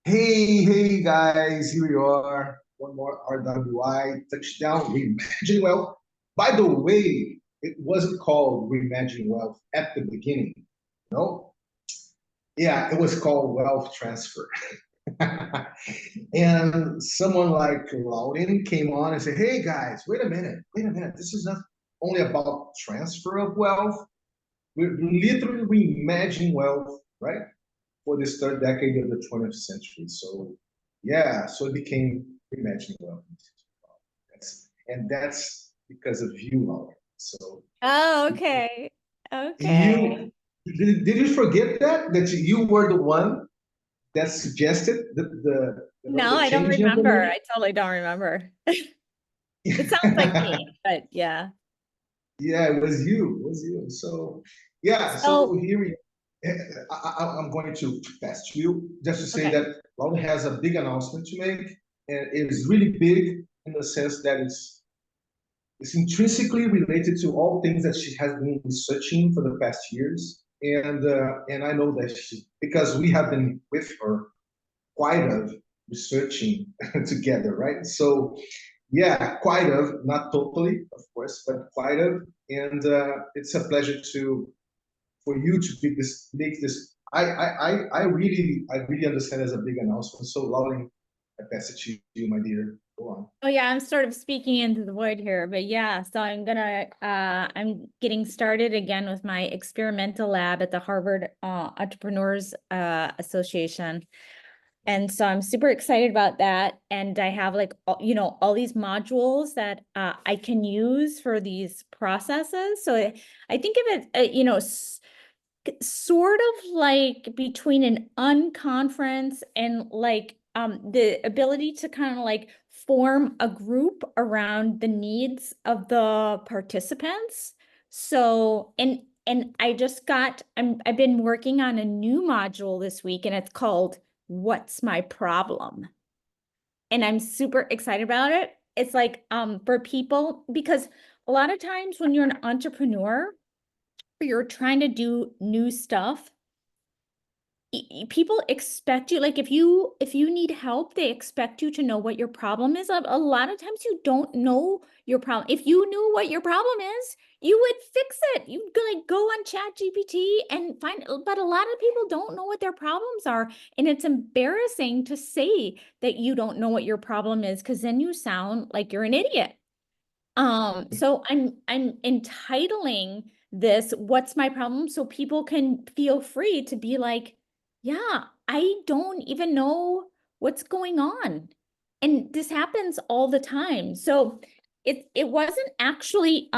Hey guys, here we are. One more RWI touchdown, Reimagine Wealth. By the way, it wasn't called Reimagine Wealth at the beginning. No? Yeah, it was called Wealth Transfer. And someone like Loudon came on and said, hey guys, wait a minute. This is not only about transfer of wealth. We're literally reimagining wealth, right? For this third decade of the 20th century. So yeah, so it became reimagining wealth. That's because of you, Laura. So Oh, okay. Okay. you did you forget that you were the one that suggested No, the I don't changing of the remember. name? I totally don't remember. It sounds like me, but yeah. Yeah, it was you. It was you. So yeah, so So, here we I'm going to pass to you just to say okay. that Laura has a big announcement to make, and it is really big in the sense that it's intrinsically related to all things that she has been researching for the past years. And I know that because we have been with her quite of researching together, right? So yeah, quite of, not totally, of course, but quite of. And it's a pleasure to for you to make this. I really understand as a big announcement. So Lauren, I pass it to you, my dear. Go on. Oh yeah, I'm sort of speaking into the void here, but yeah, so I'm getting started again with my experimental lab at the Harvard Entrepreneurs Association. And so I'm super excited about that. And I have like, all these modules that I can use for these processes. So I think of it, sort of like between an unconference and like the ability to kind of like form a group around the needs of the participants. So and I've been working on a new module this week, and it's called What's My Problem? And I'm super excited about it. It's like for people, because a lot of times when you're an entrepreneur, you're trying to do new stuff, people expect you, like if you need help, they expect you to know what your problem is. A lot of times you don't know your problem. If you knew what your problem is, you would fix it. You'd like go on Chat GPT and find, but a lot of people don't know what their problems are, and it's embarrassing to say that you don't know what your problem is, because then you sound like you're an idiot. So I'm entitling this What's My Problem, so people can feel free to be like, yeah, I don't even know what's going on. And this happens all the time. So it wasn't actually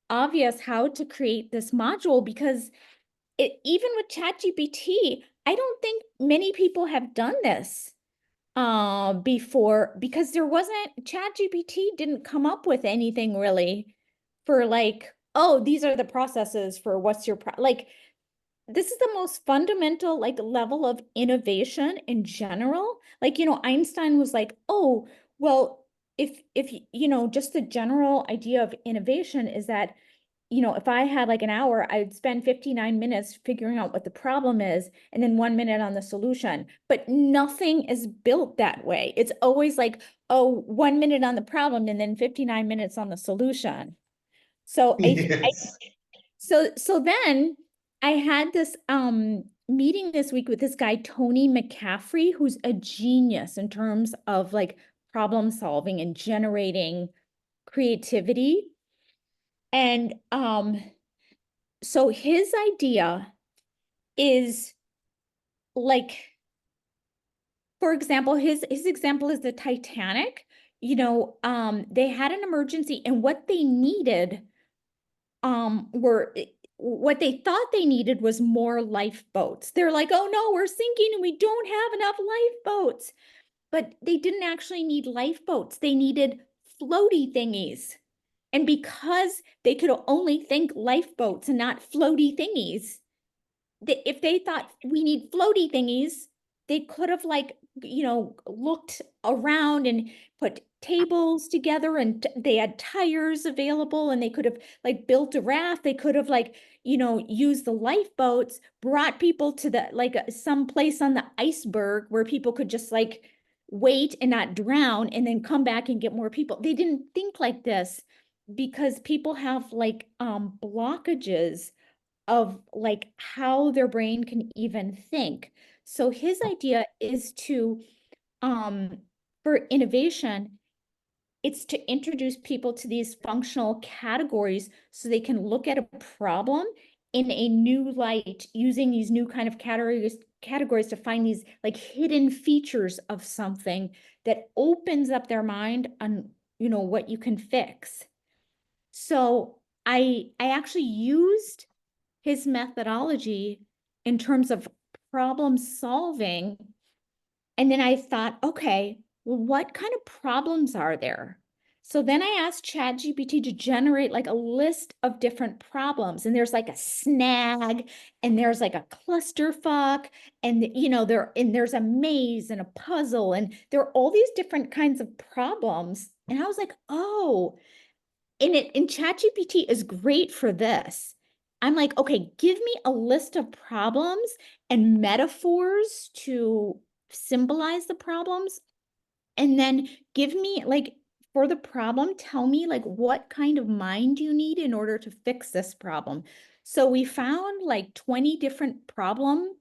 obvious how to create this module, because even with ChatGPT, I don't think many people have done this before, because there wasn't, ChatGPT didn't come up with anything really for like, oh, these are the processes for what's your like, this is the most fundamental like level of innovation in general. Like, Einstein was like, oh, well, if just the general idea of innovation is that, if I had like an hour, I'd spend 59 minutes figuring out what the problem is and then 1 minute on the solution. But nothing is built that way. It's always like, oh, 1 minute on the problem and then 59 minutes on the solution. So Yes. so then I had this meeting this week with this guy, Tony McCaffrey, who's a genius in terms of like problem solving and generating creativity. And so his idea is like, for example, his example is the Titanic. They had an emergency, and what they needed were what they thought they needed was more lifeboats. They're like, oh no, we're sinking and we don't have enough lifeboats. But they didn't actually need lifeboats. They needed floaty thingies. And because they could only think lifeboats and not floaty thingies, if they thought we need floaty thingies, they could have like, looked around and put tables together, and they had tires available, and they could have like built a raft. They could have like, used the lifeboats, brought people to the like some place on the iceberg where people could just like wait and not drown and then come back and get more people. They didn't think like this because people have like blockages of like how their brain can even think. So his idea is to for innovation, it's to introduce people to these functional categories so they can look at a problem in a new light, using these new kind of categories to find these like hidden features of something that opens up their mind on, what you can fix. So I actually used his methodology in terms of problem solving. And then I thought, okay, well, what kind of problems are there? So then I asked ChatGPT to generate like a list of different problems. And there's like a snag, and there's like a clusterfuck, and there's a maze and a puzzle, and there are all these different kinds of problems. And I was like, oh, and ChatGPT is great for this. I'm like, okay, give me a list of problems and metaphors to symbolize the problems. And then give me like, for the problem, tell me like what kind of mind you need in order to fix this problem. So we found like 20 different problems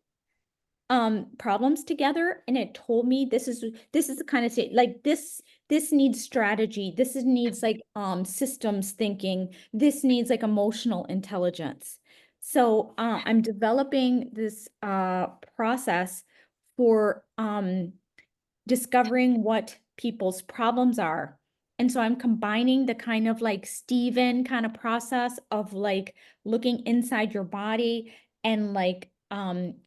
together, and it told me this is the kind of thing, like this needs strategy, needs like systems thinking, this needs like emotional intelligence. So I'm developing this process for discovering what people's problems are. And so I'm combining the kind of like Steven kind of process of like looking inside your body and like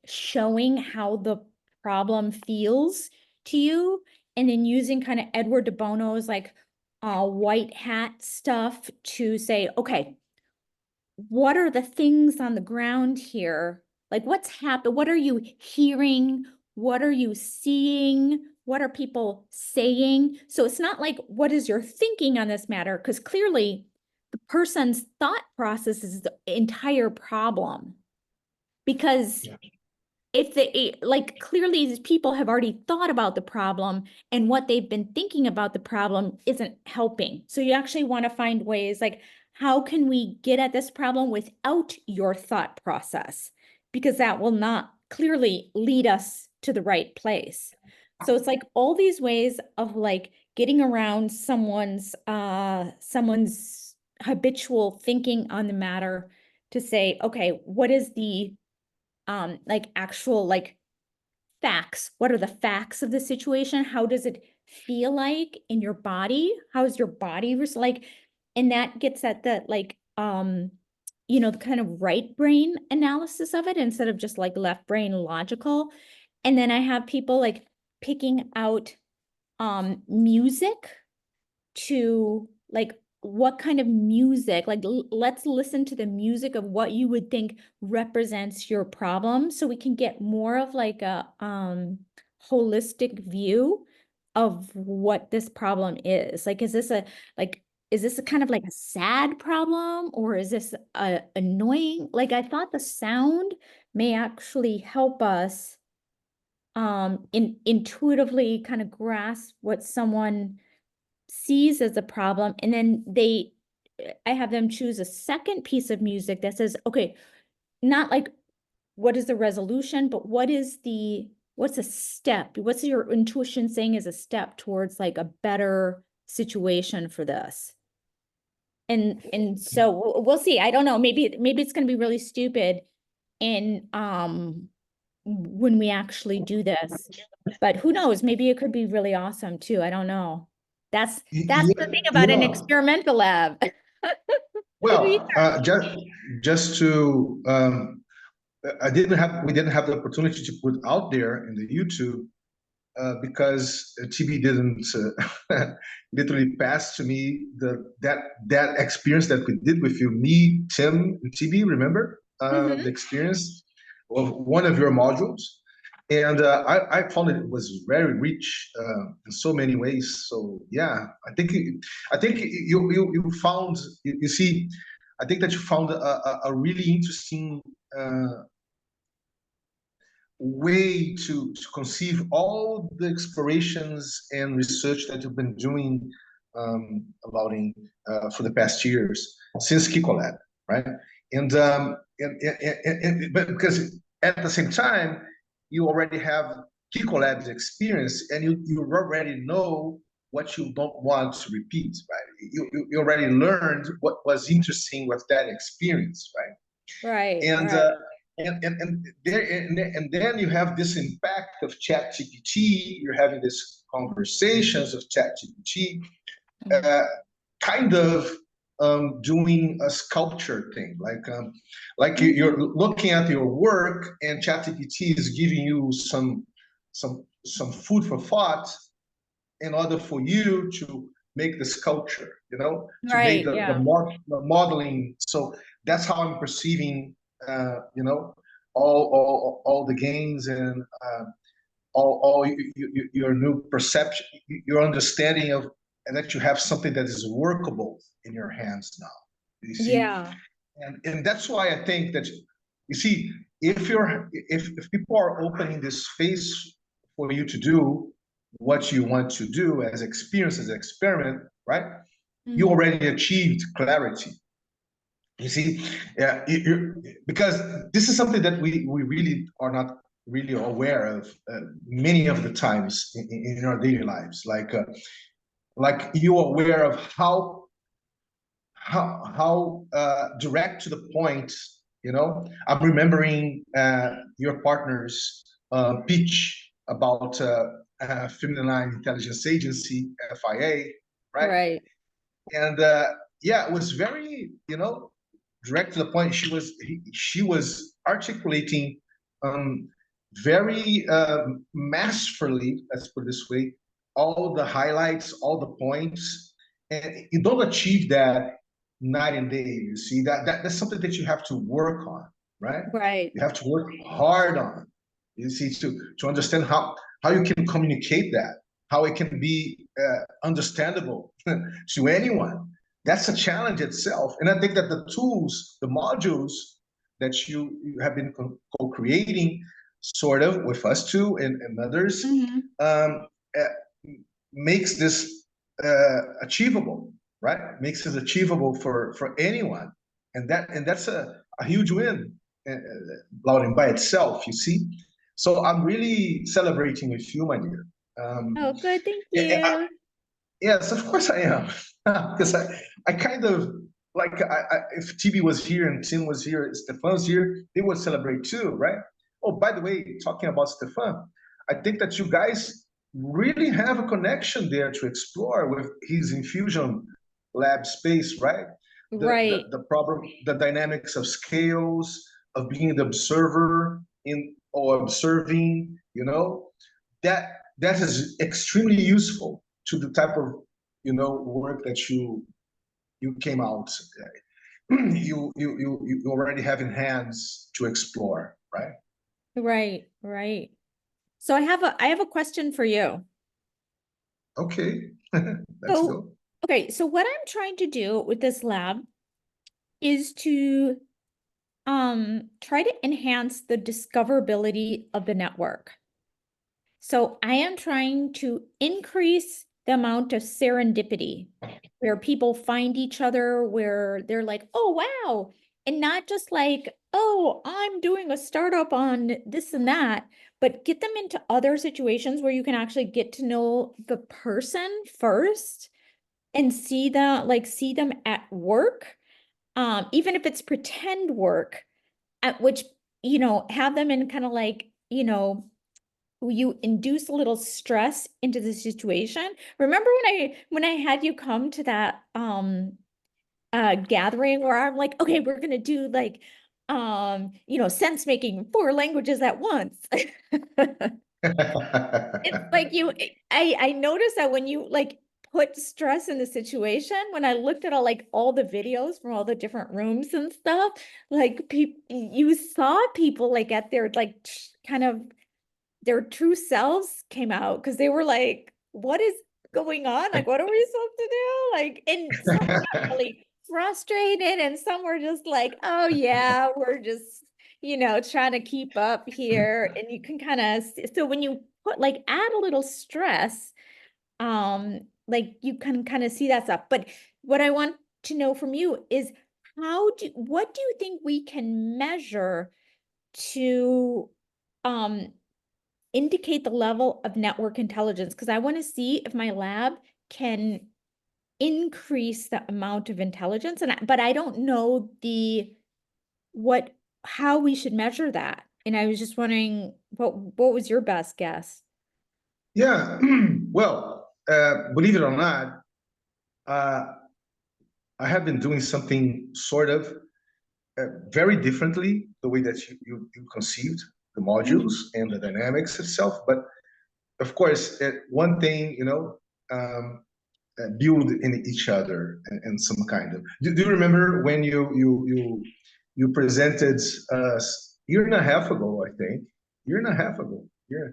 showing how the problem feels to you, and then using kind of Edward de Bono's like white hat stuff to say, okay, what are the things on the ground here? Like what's happened? What are you hearing? What are you seeing? What are people saying? So it's not like, what is your thinking on this matter? Because clearly the person's thought process is the entire problem. Because if they like, clearly these people have already thought about the problem, and what they've been thinking about the problem isn't helping. So you actually want to find ways like, how can we get at this problem without your thought process? Because that will not clearly lead us to the right place. So it's like all these ways of like getting around someone's habitual thinking on the matter to say, okay, what is the like actual like facts? What are the facts of the situation? How does it feel like in your body? How is your body like? And that gets at the like the kind of right brain analysis of it instead of just like left brain logical. And then I have people like picking out music to like, what kind of music, like let's listen to the music of what you would think represents your problem, so we can get more of like a holistic view of what this problem is. Like, is this a kind of like a sad problem, or is this a annoying? Like, I thought the sound may actually help us intuitively kind of grasp what someone sees as a problem. And then I have them choose a second piece of music that says, okay, not like what is the resolution, but what's a step? What's your intuition saying is a step towards like a better situation for this? And so we'll see. I don't know. Maybe it's going to be really stupid in when we actually do this, but who knows? Maybe it could be really awesome too. I don't know. That's the thing about an experimental lab. Well, just to we didn't have the opportunity to put out there in the YouTube because TB didn't literally pass to me that experience that we did with you, me, Tim, and TB. Remember the experience of one of your modules, And I found it was very rich in so many ways. So yeah, I think you found you see, I think that you found a really interesting way to conceive all the explorations and research that you've been doing about in for the past years since Kikolab, right? And, but because at the same time you already have Kikolab's experience and you already know what you don't want to repeat, right? You already learned what was interesting with that experience, right? Right, And right. and then you have this impact of ChatGPT. You're having these conversations of ChatGPT, Mm. kind of doing a sculpture thing, like Mhm. you're looking at your work, and ChatGPT is giving you some food for thought in order for you to make the sculpture, to make Right, the yeah. modeling. So that's how I'm perceiving, all the gains and all your new perception, your understanding of, and that you have something that is workable in your hands now. You see, Yeah. and that's why I think that you see, if people are opening this space for you to do what you want to do as experience, as experiment, right? You Mhm. already achieved clarity. You see, yeah, because this is something that we really are not really aware of many of the times in our daily lives. Like you're aware of how direct to the point. I'm remembering your partner's pitch about Feminine Intelligence Agency, FIA, right? Right. And yeah, it was very, direct to the point. She was articulating very masterfully, let's put it this way, all the highlights, all the points, and you don't achieve that night and day. You see, that's something that you have to work on, right? Right. You have to work hard on. You see, to understand how you can communicate that, how it can be understandable to anyone. That's a challenge itself. And I think that the tools, the modules that you have been co-creating sort of with us too and others, Mhm. um, uh, makes this achievable, right? Makes it achievable for anyone. And that's a huge win, Loudon, by itself, you see. So I'm really celebrating with you, my dear. Oh, good. Thank And you. yes, of course I am. Because I kind of like if TB was here and Tim was here, Stefan's here, they would celebrate too, right? Oh, by the way, talking about Stefan, I think that you guys really have a connection there to explore with his infusion lab space, right? Right. The problem, the dynamics of scales, of being the observer in or observing, that that is extremely useful to the type of work that you came out you already have in hands to explore, right? Right. Right. So I have a question for you. Okay. Let's So, go. okay, so what I'm trying to do with this lab is to try to enhance the discoverability of the network. So I am trying to increase the amount of serendipity where people find each other, where they're like, oh, wow. And not just like, oh, I'm doing a startup on this and that, but get them into other situations where you can actually get to know the person first and see them at work, even if it's pretend work, at which, have them in kind of like, you induce a little stress into the situation. Remember when I had you come to that gathering where I'm like, okay, we're gonna do like sense making 4 languages at once. It's like I noticed that when you like put stress in the situation, when I looked at all the videos from all the different rooms and stuff, like people, you saw people like at their like kind of their true selves came out because they were like, what is going on? Like, what are we supposed to do? Like, and some got really frustrated and some were just like, oh yeah, we're just, trying to keep up here. And you can kind of, so when you put like add a little stress, like you can kind of see that stuff. But what I want to know from you is what do you think we can measure to indicate the level of network intelligence? Because I want to see if my lab can increase the amount of intelligence, but I don't know how we should measure that. And I was just wondering what was your best guess? Yeah, well, believe it or not, uh, I have been doing something sort of very differently the way that you conceived the modules and the dynamics itself. But of course, one thing, build in each other and some kind of. Do you remember when you presented us year and a half ago, I think, year and a half ago, yeah,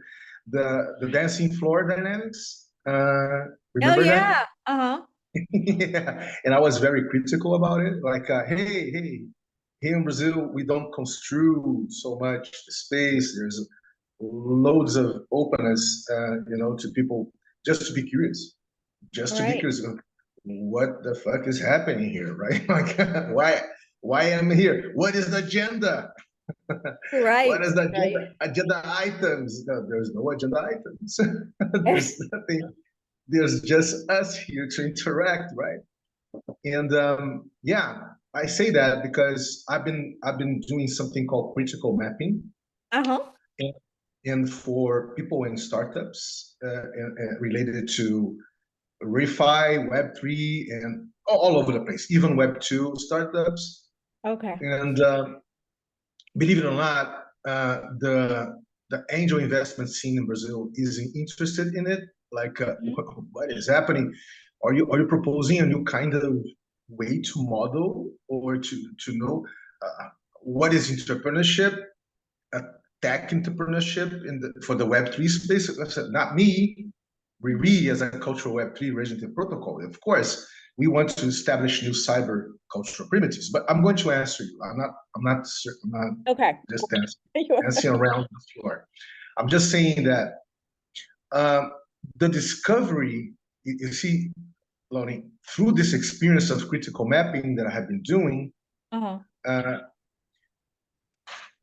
the dancing floor dynamics? Oh Remember that? yeah. Uh-huh. Yeah, and I was very critical about it. Like, hey, here in Brazil, we don't construe so much space. There's loads of openness, to people just to be curious, All just to be right. curious. What the fuck is happening here, right? Like, why am I here? What is the agenda? What Right. is the Right. agenda items? No, there's no agenda items. There's nothing. There's just us here to interact, right? And yeah, I say that because I've been doing something called critical mapping, Uh-huh. and, and for people in startups and related to ReFi, Web3, and all over the place, even Web2 startups. Okay. And believe it or not, the angel investment scene in Brazil is interested in it. Like, Mhm. what is happening? Are you proposing a new kind of way to model or to know what is entrepreneurship, tech entrepreneurship for the Web3 space? I said, not me. We as a cultural Web3 regenerative protocol, of course, we want to establish new cyber cultural primitives. But I'm going to answer you. I'm not Okay. just dancing around the floor. I'm just saying that um, the discovery, you see, Lonnie, through this experience of critical mapping that I have been doing, Uh-huh. uh,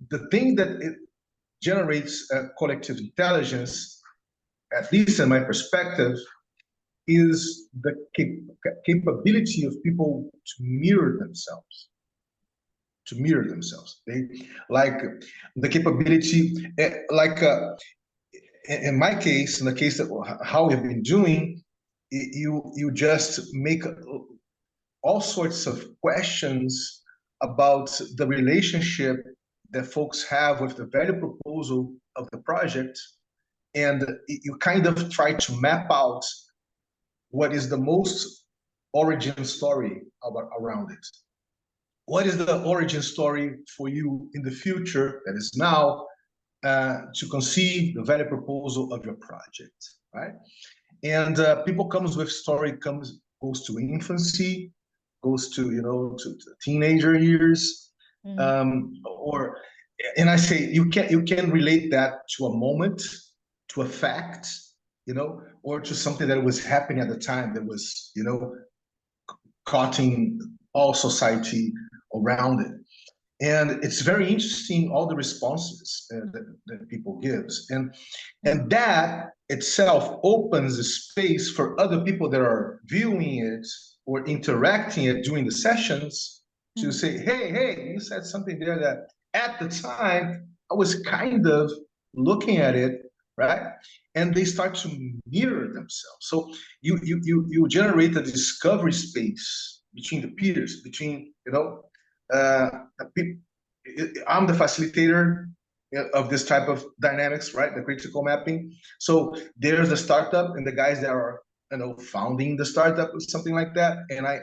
the thing that it generates collective intelligence, at least in my perspective, is the capability of people to mirror themselves. To mirror themselves, they like the capability, like in my case, in the case that how we've been doing, you just make all sorts of questions about the relationship that folks have with the value proposal of the project, and you kind of try to map out what is the most origin story around it. What is the origin story for you in the future that is now to conceive the value proposal of your project, right? And people comes with story goes to infancy, goes to to teenager years, Mhm. or and I say you can relate that to a moment, to a fact, or to something that was happening at the time that was cutting all society around it. And it's very interesting all the responses that people gives, and that itself opens a space for other people that are viewing it or interacting it during the sessions to Mhm. say, hey, you said something there that at the time I was kind of looking at it, right? And they start to mirror themselves. So you generate a discovery space between the peers, between uh, people. I'm the facilitator of this type of dynamics, right? The critical mapping. So there's the startup and the guys that are founding the startup or something like that, and I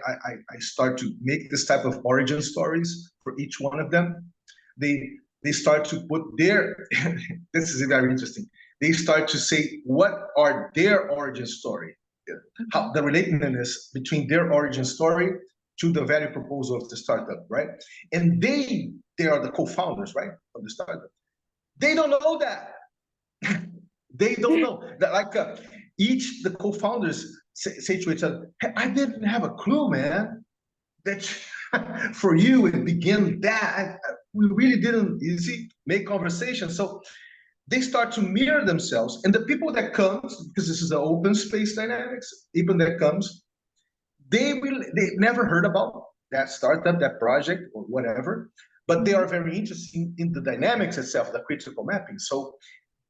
start to make this type of origin stories for each one of them. They start to put their this is very interesting. they start to say what are their origin story, how the relatedness between their origin story to the value proposal of the startup, right? And they are the co-founders, right, of the startup. They don't know that. They don't know that, like each the co-founders say to each other, hey, I didn't have a clue, man, that for you it began that. We really didn't, you see, make conversation. So they start to mirror themselves, and the people that comes, because this is an open space dynamics, even that comes, they never heard about that startup, that project, or whatever, but they are very interested in the dynamics itself, the critical mapping. So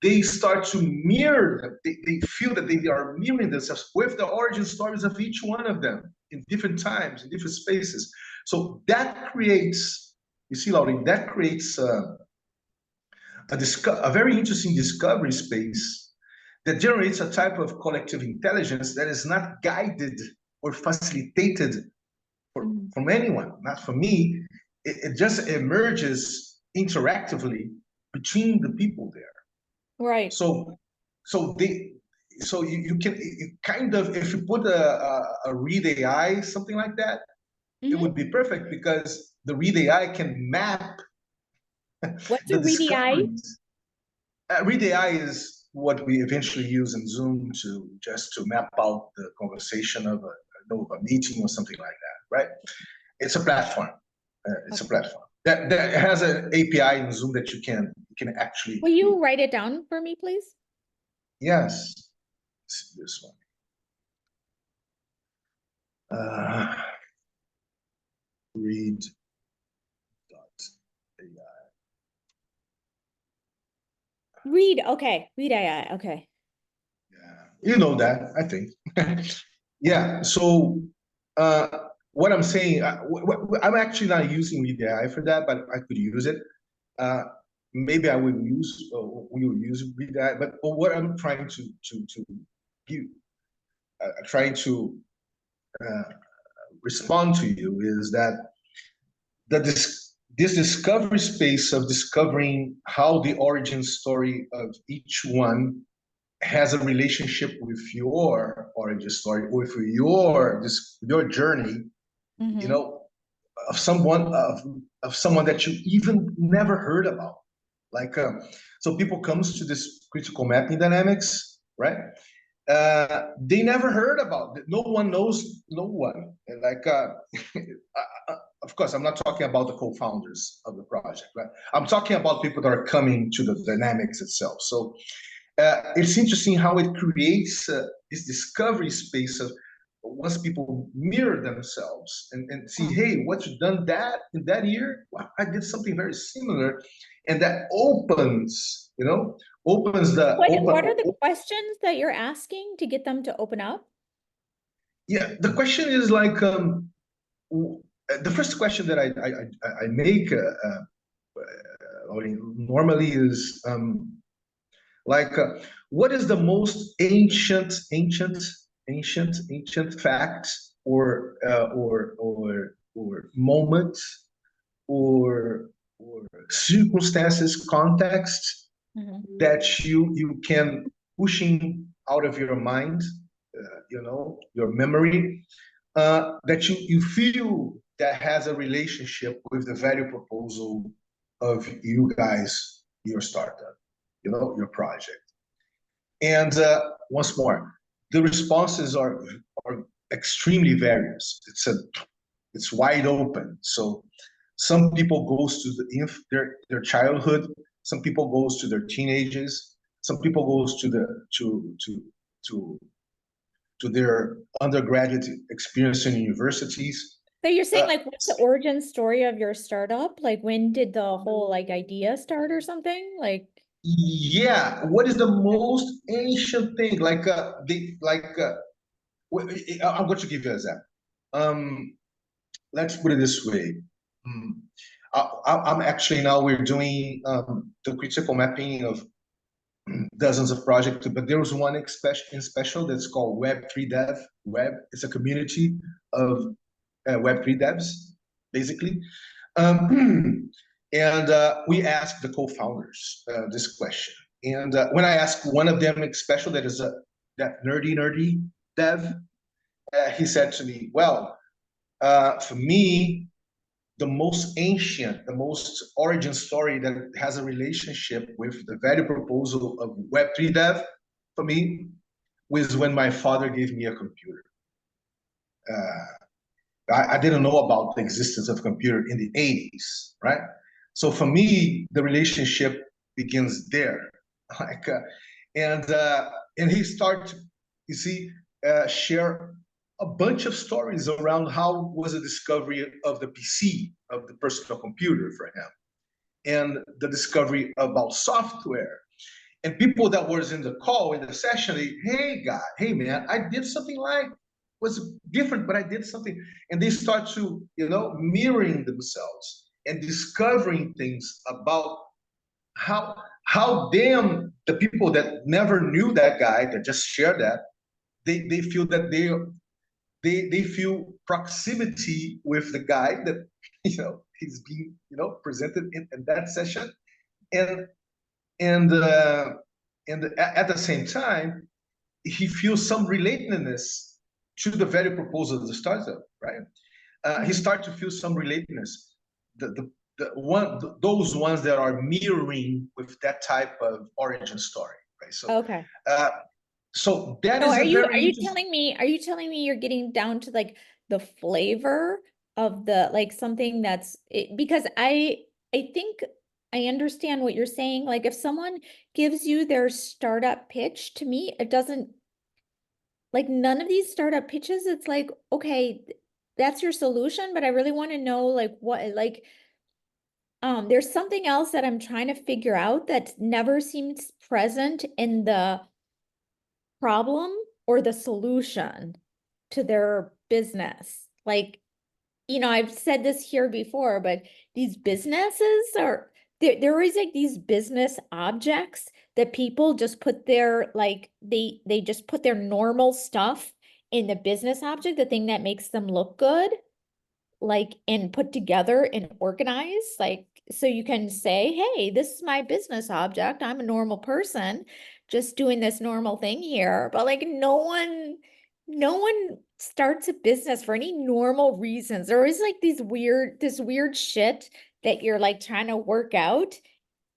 they start to mirror, they feel that they are mirroring themselves with the origin stories of each one of them in different times, in different spaces. So that creates, you see, Laurie, that creates a very interesting discovery space that generates a type of collective intelligence that is not guided or facilitated from anyone, not from me. It just emerges interactively between the people there. Right. So you can kind of, if you put a read AI, something like that, it would be perfect, because the read AI can map What's the a read AI? discoveries. Read AI is what we eventually use in Zoom to map out the conversation of a meeting or something like that, right? It's a platform. It's a platform that has an API in Zoom that you can actually. Will you write it down for me, please? Yes, this one. Read AI. Read, okay. Read AI, okay. Yeah, you know that, I think. Yeah, so what I'm saying, I'm actually not using Read AI for that, but I could use it. Maybe I will use Read AI, but what I'm trying to give, trying to respond to you is that this discovery space of discovering how the origin story of each one has a relationship with your origin story, with your journey, you know, of someone that you even never heard about. Like, so people comes to this critical mapping dynamics, right? They never heard about it. No one knows no one. And like, of course, I'm not talking about the co-founders of the project, right? I'm talking about people that are coming to the dynamics itself. So it's interesting how it creates this discovery space of, once people mirror themselves and see, hey, what you've done that in that year, well, I did something very similar, and that opens, opens the what are the questions that you're asking to get them to open up? Yeah, the question is like, the first question that I make normally is like, what is the most ancient fact or moment or circumstances, context that you can pushing out of your mind, your memory, that you feel that has a relationship with the value proposal of you guys, your startup, your project. And once more, the responses are extremely various. It's wide open. So some people goes to their childhood, some people goes to their teenagers, some people goes to their undergraduate experience in universities. So you're saying, like, what's the origin story of your startup? Like, when did the whole, like, idea start or something? Like, yeah, what is the most ancient thing? Like, I'm going to give you an example. Let's put it this way. I'm actually, now we're doing the critical mapping of dozens of projects, but there was one in special that's called Web3 Dev. It's a community of Web3 devs, basically. And we asked the co-founders this question. And when I asked one of them, especially that is that nerdy dev, he said to me, well, for me, the most ancient, the most origin story that has a relationship with the value proposal of Web3 dev, for me, was when my father gave me a computer. I didn't know about the existence of computer in the 80s, right? So for me, the relationship begins there. Like, and he started, you see, share a bunch of stories around how was the discovery of the PC, of the personal computer for him, and the discovery about software. And people that was in the call, in the session, hey guy, hey man, I did something like, was different, but I did something. And they start to, mirroring themselves and discovering things about how them, the people that never knew that guy, that just share that, they feel that they feel proximity with the guy that he's being presented in that session, and and at the same time he feels some relatedness to the value proposal of the startup, right? He starts to feel some relatedness, those ones that are mirroring with that type of origin story, right? So Okay. So that So is are a you very interesting. telling me you're getting down to like the flavor of the like something that's because I think I understand what you're saying. Like if someone gives you their startup pitch, to me, it doesn't like none of these startup pitches, it's like, okay, that's your solution, but I really want to know like what like there's something else that I'm trying to figure out that never seems present in the problem or the solution to their business. Like, I've said this here before, but these businesses are there always like these business objects that people just put their like they just put their normal stuff in the business object, the thing that makes them look good, like and put together and organized, like so you can say, hey, this is my business object. I'm a normal person just doing this normal thing here. But like no one starts a business for any normal reasons. There is like this weird shit that you're like trying to work out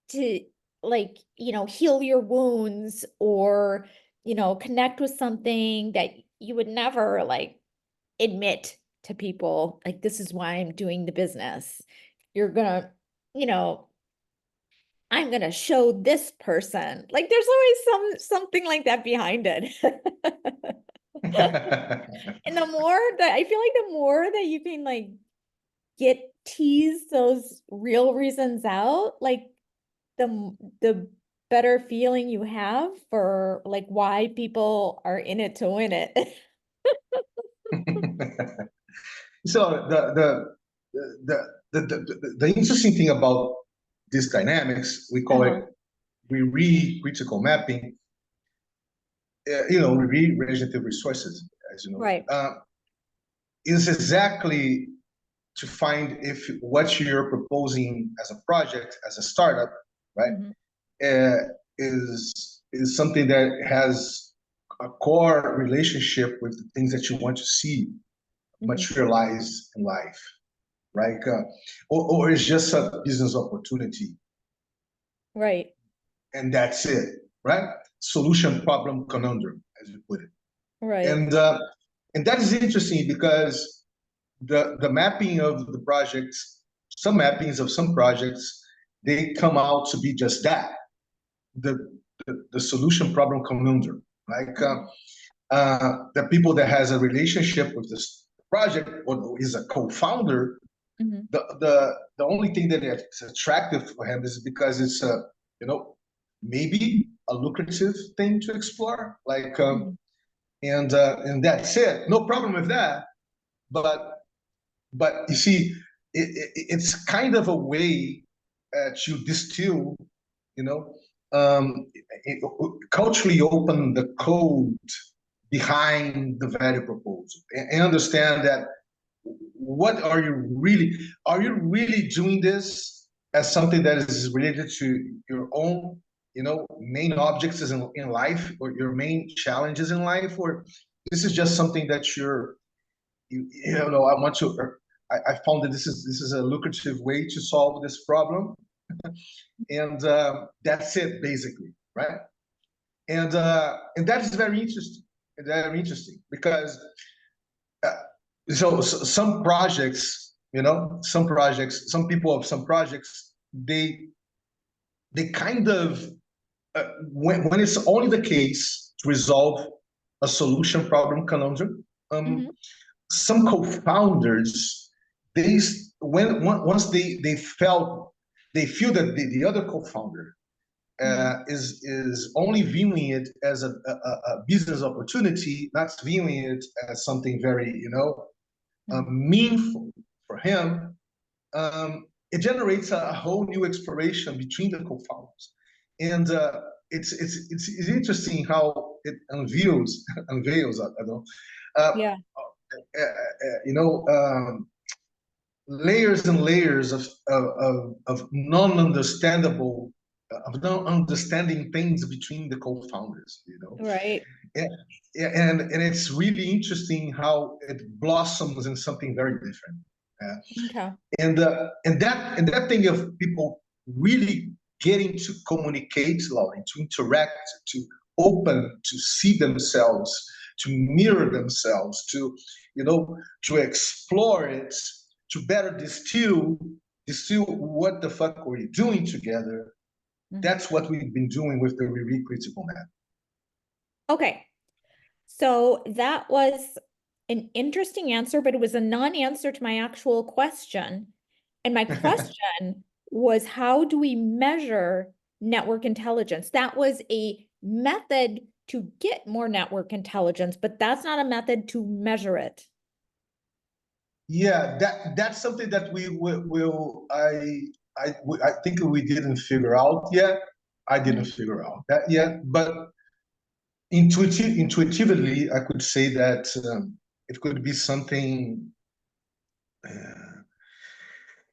to like, heal your wounds or, connect with something that you would never like admit to people, like, this is why I'm doing the business. You're gonna, you know, I'm gonna show this person. Like there's always something like that behind it. And the more that I feel like the more that you can like tease those real reasons out, like the better feeling you have for like why people are in it to win it. So the interesting thing about this dynamics, we call it critical mapping. Regenerative resources, as you know, Right. is exactly to find if what you're proposing as a project, as a startup, right, is something that has a core relationship with the things that you want to see materialize in life, right? Or it's just a business opportunity, Right. and that's it, right? Solution problem conundrum, as you put it. Right. And that is interesting because the mapping of the projects, some mappings of some projects, they come out to be just that, the solution problem conundrum. Like the people that has a relationship with this project or is a co-founder, the only thing that is attractive for him is because it's a maybe a lucrative thing to explore. Like and that's it. No problem with that. But you see, it's kind of a way to distill, you know, culturally open the code behind the value proposal and understand that what are you really doing this as something that is related to your own main objects in life, or your main challenges in life, or this is just something that I want to. I found that this is a lucrative way to solve this problem, and that's it basically, right? And that is very interesting. Very interesting because so some projects, some people of some projects, they kind of when it's only the case to resolve a solution problem conundrum. Some co-founders, once they feel that the other co-founder is only viewing it as a business opportunity, not viewing it as something very meaningful for him. It generates a whole new exploration between the co-founders, and it's interesting how it unveils. I don't know. Yeah. Layers and layers of non-understandable, of not understanding things between the co-founders. Right. And it's really interesting how it blossoms in something very different. Okay. And that thing of people really getting to communicate, Lauren, to interact, to open, to see themselves, to mirror themselves, to explore it, to better distill what the fuck were you doing together. That's what we've been doing with the Riri Critical Map. Okay. So that was an interesting answer, but it was a non-answer to my actual question. And my question was, how do we measure network intelligence? That was a method to get more network intelligence, but that's not a method to measure it. Yeah, that's something that I think we didn't figure out yet. I didn't figure out that yet, but intuitively, I could say that it could be something.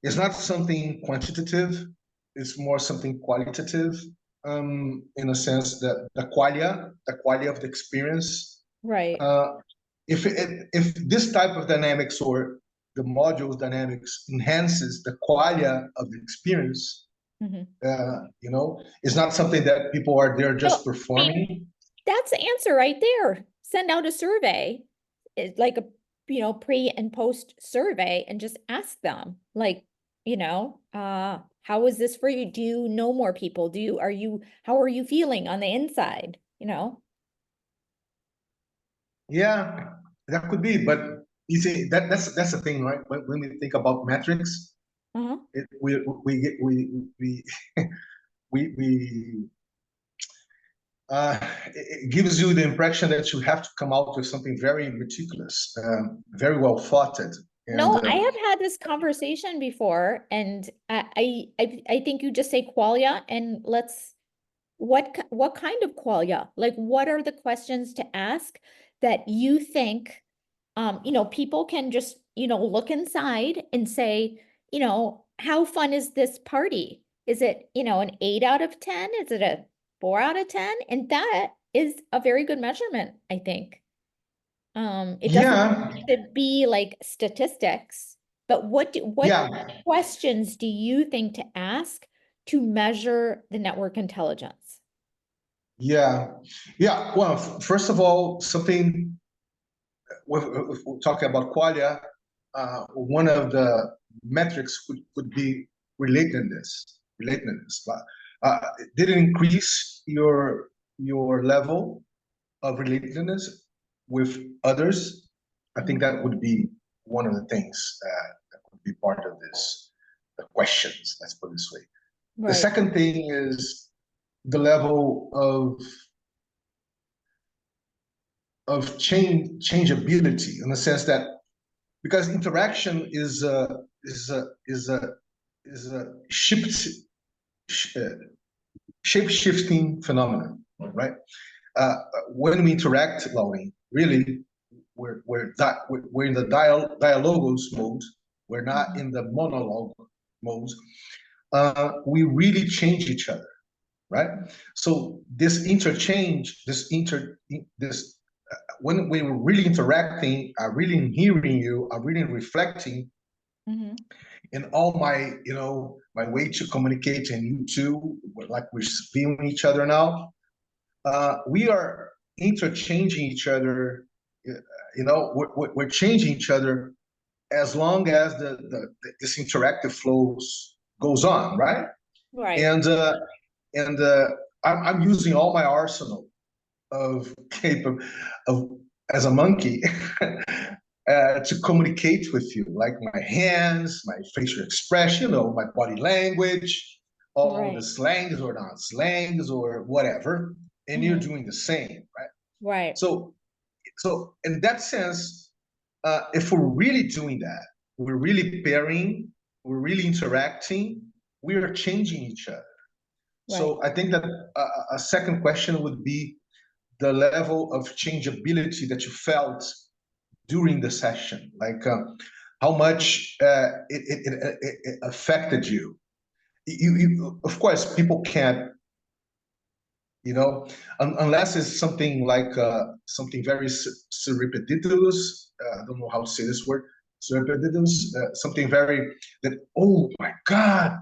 It's not something quantitative. It's more something qualitative, in a sense that the quality of the experience. Right. If this type of dynamics or the module's dynamics enhances the quality of the experience, it's not something that people are there just performing. That's the answer right there. Send out a survey, like a pre and post survey, and just ask them, like, how is this for you? Do you know more people? How are you feeling on the inside? Yeah, that could be, but you see, that's the thing, right? When we think about metrics, it gives you the impression that you have to come out with something very meticulous, very well thought. No, I have had this conversation before, and I think you just say qualia, and what kind of qualia? Like, what are the questions to ask that you think, people can just, look inside and say, how fun is this party? Is it, an 8 out of 10? Is it a 4 out of 10? And that is a very good measurement, I think. It doesn't have to be like statistics, but what questions do you think to ask to measure the network intelligence? Yeah. Well, first of all, something we're talking about qualia. One of the metrics could be relatedness. Did it increase your level of relatedness with others? I think that would be one of the things that would be part of this, the questions, let's put it this way. Right. The second thing is the level of changeability, in the sense that, because interaction is a shape-shifting phenomenon, right? When we interact, Lauren, really, we're in the dialogos mode. We're not in the monologue mode. We really change each other. right? So this interchange, when we were really interacting, I really hearing you, I really reflecting in all my, my way to communicate, and you too, like we're viewing each other now. We are interchanging each other. We're changing each other as long as this interactive flows goes on, right? Right. And I'm using all my arsenal of of as a monkey to communicate with you, like my hands, my facial expression, my body language, all the Right. slangs or non slangs or whatever, and you're doing the same, right? Right. So in that sense, if we're really doing that, we're really pairing, we're really interacting, we are changing each other. So I think that a second question would be the level of changeability that you felt during the session, like how much it affected you. Of course, people can't, unless it's something like something very serendipitous. I don't know how to say this word. Serendipitous, something very that. Oh my God,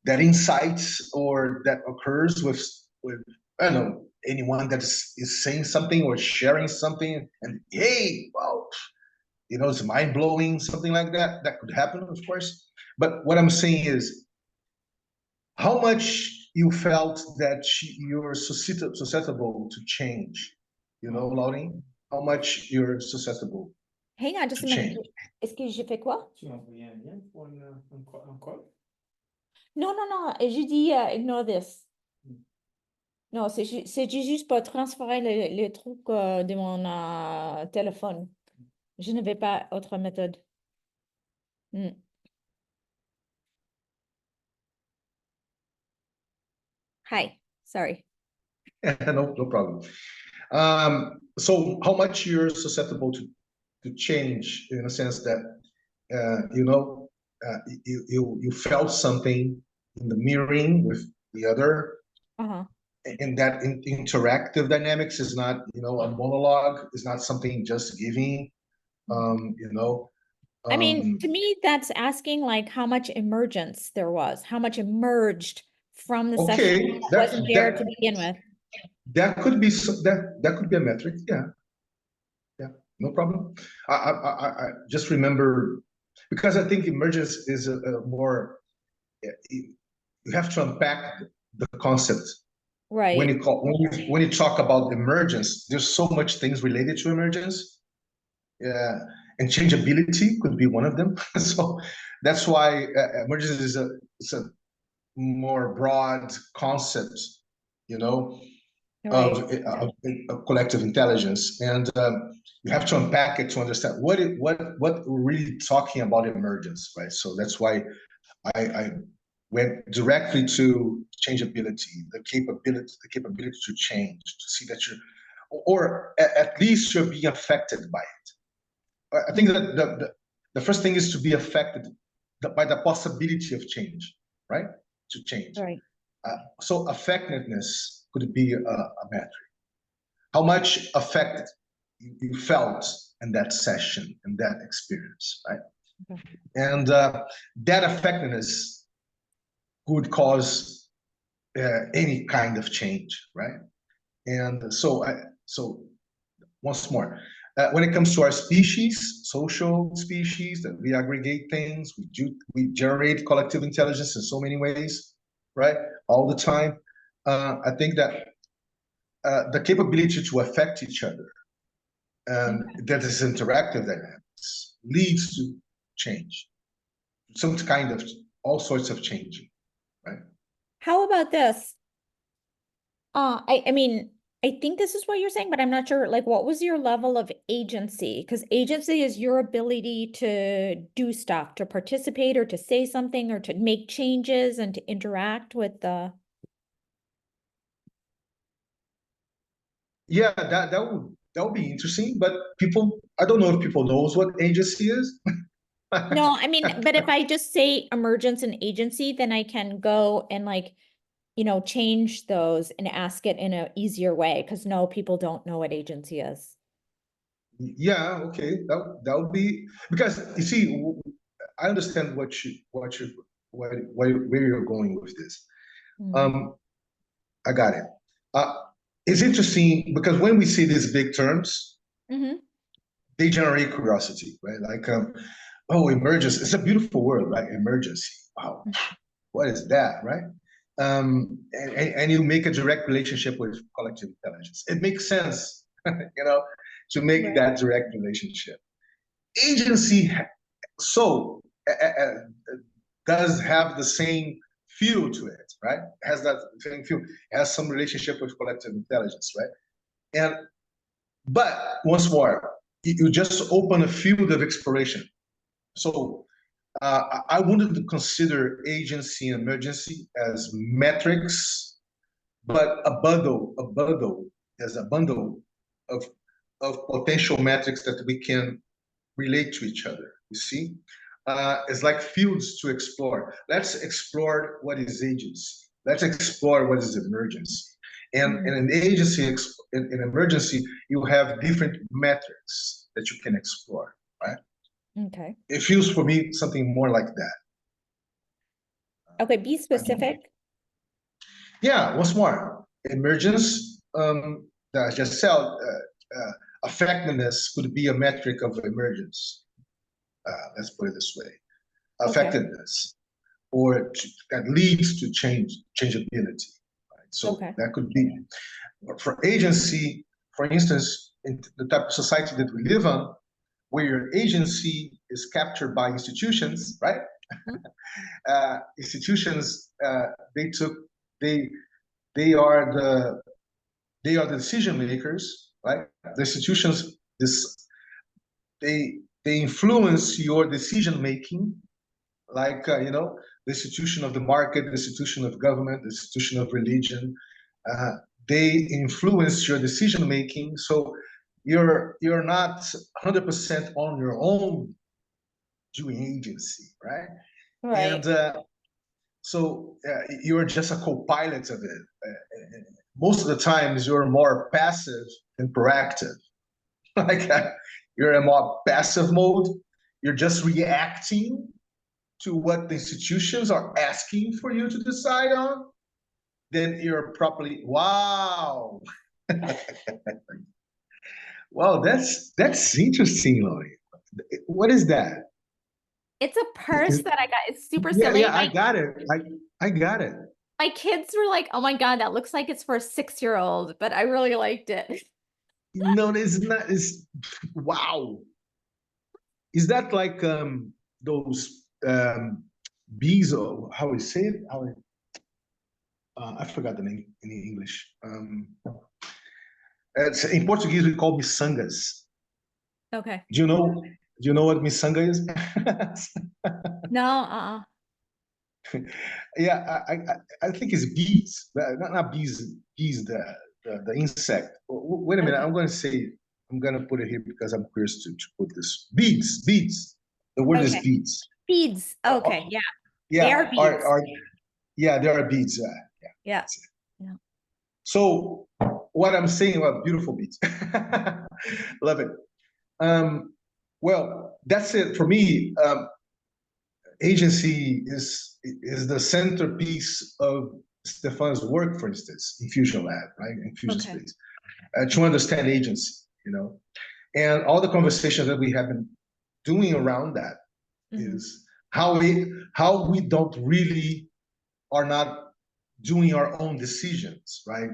that insights or that occurs with I don't know, anyone that is saying something or sharing something, and hey, wow, it's mind blowing, something like that. That could happen, of course. But what I'm saying is, how much you felt that you're susceptible to change, Lauren? How much you're susceptible Hang on just to a minute. change? Est-ce que j'ai fait quoi? Tu m'as envoyé un lien pour un call? Non, non, non. J'ai dit ignore this. Non, c'est juste pour transférer le truc de mon téléphone. Je ne vais pas autre méthode. Hi, sorry. No problem. So how much you're susceptible to change, in a sense that you felt something in the mirroring with the other, and that interactive dynamics is not a monologue, is not something just giving. I mean, to me, that's asking like how much emergence there was, how much emerged from the session that wasn't there to begin with. That could be that could be a metric. Yeah, no problem. I just remember, because I think emergence is a more, you have to unpack the concept. Right. When you talk about emergence, there's so much things related to emergence. Yeah, and changeability could be one of them. So that's why emergence is a more broad concept, of collective intelligence, and you have to unpack it to understand what we're really talking about emergence, right? So that's why I went directly to changeability, the capability to change, to see that or at least you're being affected by it. I think that the first thing is to be affected by the possibility of change, right? To change. Right. So effectiveness could be a metric. How much affected you felt in that session, in that experience, right? And that effectiveness could cause any kind of change, right? And so once more, when it comes to our species, social species, that we aggregate things, we generate collective intelligence in so many ways, right? All the time. I think that the capability to affect each other, and that is interactive dynamics, leads to change, some kind of all sorts of changing, right? How about this? I mean, I think this is what you're saying, but I'm not sure. Like, what was your level of agency? Because agency is your ability to do stuff, to participate or to say something or to make changes and to interact with the. Yeah, that would be interesting, but I don't know if people knows what agency is. No, I mean, but if I just say emergence and agency, then I can go and like change those and ask it in an easier way, because no, people don't know what agency is. Yeah, okay, that would be, because you see, I understand where you're going with this. I got it. It's interesting because when we see these big terms, they generate curiosity, right? Like, oh, emergence. It's a beautiful word, right? Emergency. Wow, what is that, right? And you make a direct relationship with collective intelligence. It makes sense, to make that direct relationship. Agency, does have the same feel to it, right? Has that same feel, has some relationship with collective intelligence, right? But once more, you just open a field of exploration. So I wouldn't consider agency and emergency as metrics, but a bundle of potential metrics that we can relate to each other. You see, it's like fields to explore. Let's explore what is agency. Let's explore what is emergency. And in agency, in emergency, you have different metrics that you can explore, right? Okay. It feels for me something more like that. Okay, be specific. Yeah, once more, emergence, I just said, effectiveness could be a metric of emergence. Let's put it this way, effectiveness, or that leads to changeability. Right? So that could be, for agency, for instance, in the type of society that we live on, where your agency is captured by institutions, right? Institutions, they are the decision makers, right? The institutions, they influence your decision making, like the institution of the market, the institution of government, the institution of religion. They influence your decision making, so you're not 100% on your own doing agency, right? Right. And so you're just a co-pilot of it. Most of the times you're more passive than proactive. Like you're in a more passive mode. You're just reacting to what the institutions are asking for you to decide on. Then you're properly, wow. Wow, that's interesting, Lori. What is that? It's a purse that I got. It's super silly. Yeah, I got it. I got it. My kids were like, "Oh my God, that looks like it's for a 6-year-old," but I really liked it. No, it's not. It's wow. Is that like those bees, or how we say it? I forgot the name in English. It's, in Portuguese we call miçangas. Okay. Do you know what miçanga is? No, Yeah, I think it's bees, not bees. Bees, the insect. Wait a minute, Okay. I'm gonna put it here because I'm curious to put this. Beads. The word is beads. Beads. Okay, yeah. Yeah, They are beads. Yeah, there are beads. Yeah. So what I'm saying about beautiful beads, love it. Well, that's it for me. Agency is the centerpiece of Stefan's work, for instance, in Fusion Lab, right? In Fusion Space, to understand agency, and all the conversations that we have been doing around that is how we don't really are not doing our own decisions, right?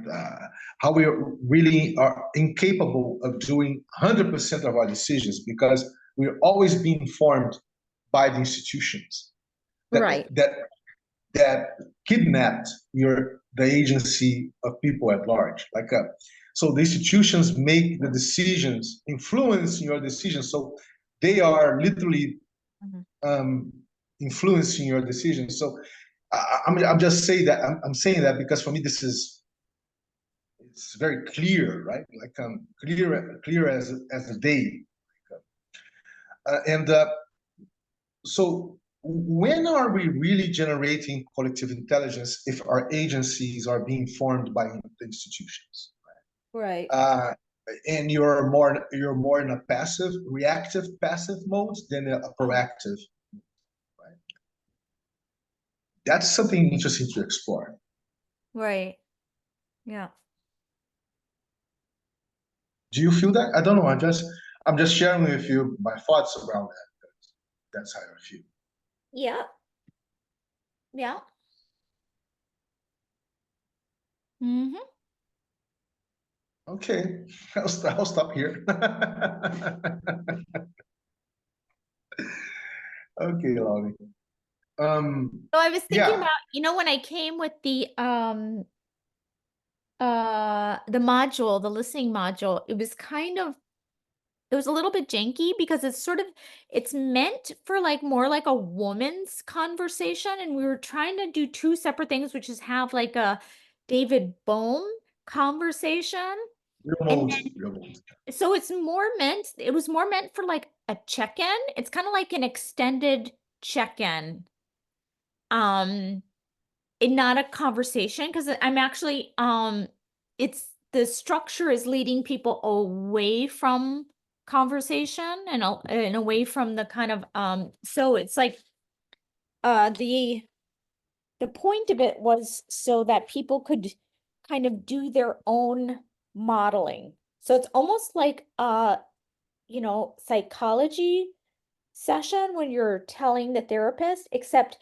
How we really are incapable of doing 100% of our decisions because we're always being informed by the institutions that kidnapped the agency of people at large. So the institutions make the decisions, influence your decisions. So they are literally influencing your decisions. So I'm just saying that I'm saying that because for me it's very clear, right? Like clear as the day, and so when are we really generating collective intelligence if our agencies are being formed by the institutions? Right. And you're more in a passive, reactive, passive mode than a proactive. Right? That's something interesting to explore. Right. Yeah. Do you feel that? I don't know. I'm just sharing with you my thoughts around that. That's how I feel. Yeah. Yeah. Mm-hmm. Okay, I'll stop here. Okay, Laurie. So I was thinking Yeah. about, when I came with the module, the listening module, it was a little bit janky because it's meant for like more like a woman's conversation. And we were trying to do two separate things, which is have like a David Bohm conversation. And Real mode. so it was more meant for like a check-in. It's kind of like an extended check-in. And not a conversation, because I'm actually it's the structure is leading people away from conversation and away from the kind of so it's like the point of it was so that people could kind of do their own modeling. So it's almost like psychology session when you're telling the therapist, except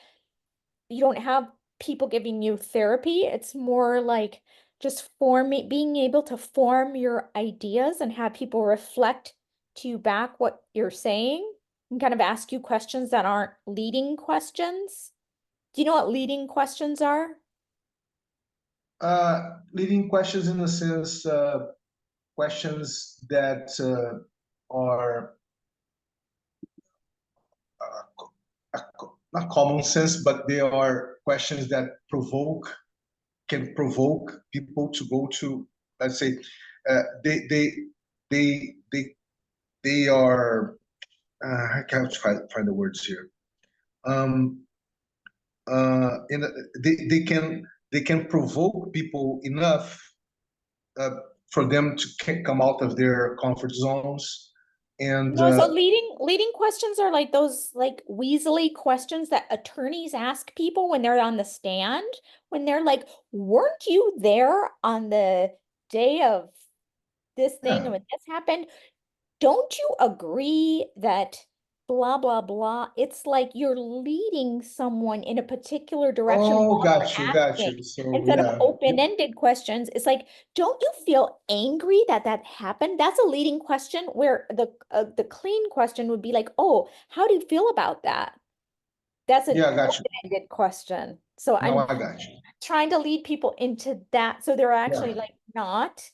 you don't have people giving you therapy. It's more like just being able to form your ideas and have people reflect to you back what you're saying and kind of ask you questions that aren't leading questions. Do you know what leading questions are? Leading questions in the sense, questions that are not common sense, but they are questions that can provoke people to go to, let's say, uh, they they they they they are. I can't find the words here. In they can provoke people enough uh, for them to come out of their comfort zones, and No, so leading questions are like those like weaselly questions that attorneys ask people when they're on the stand, when they're like, weren't you there on the day of this thing yeah. and when this happened? Don't you agree that blah blah blah? It's like you're leading someone in a particular direction Oh, while you're got asking. you. So Instead of yeah, open-ended questions, it's like, don't you feel angry that that happened? That's a leading question, where the clean question would be like, oh, how do you feel about that? That's an yeah, I got you. open-ended question. So Now I'm I got you. trying to lead people into that, so they're actually Yeah, like not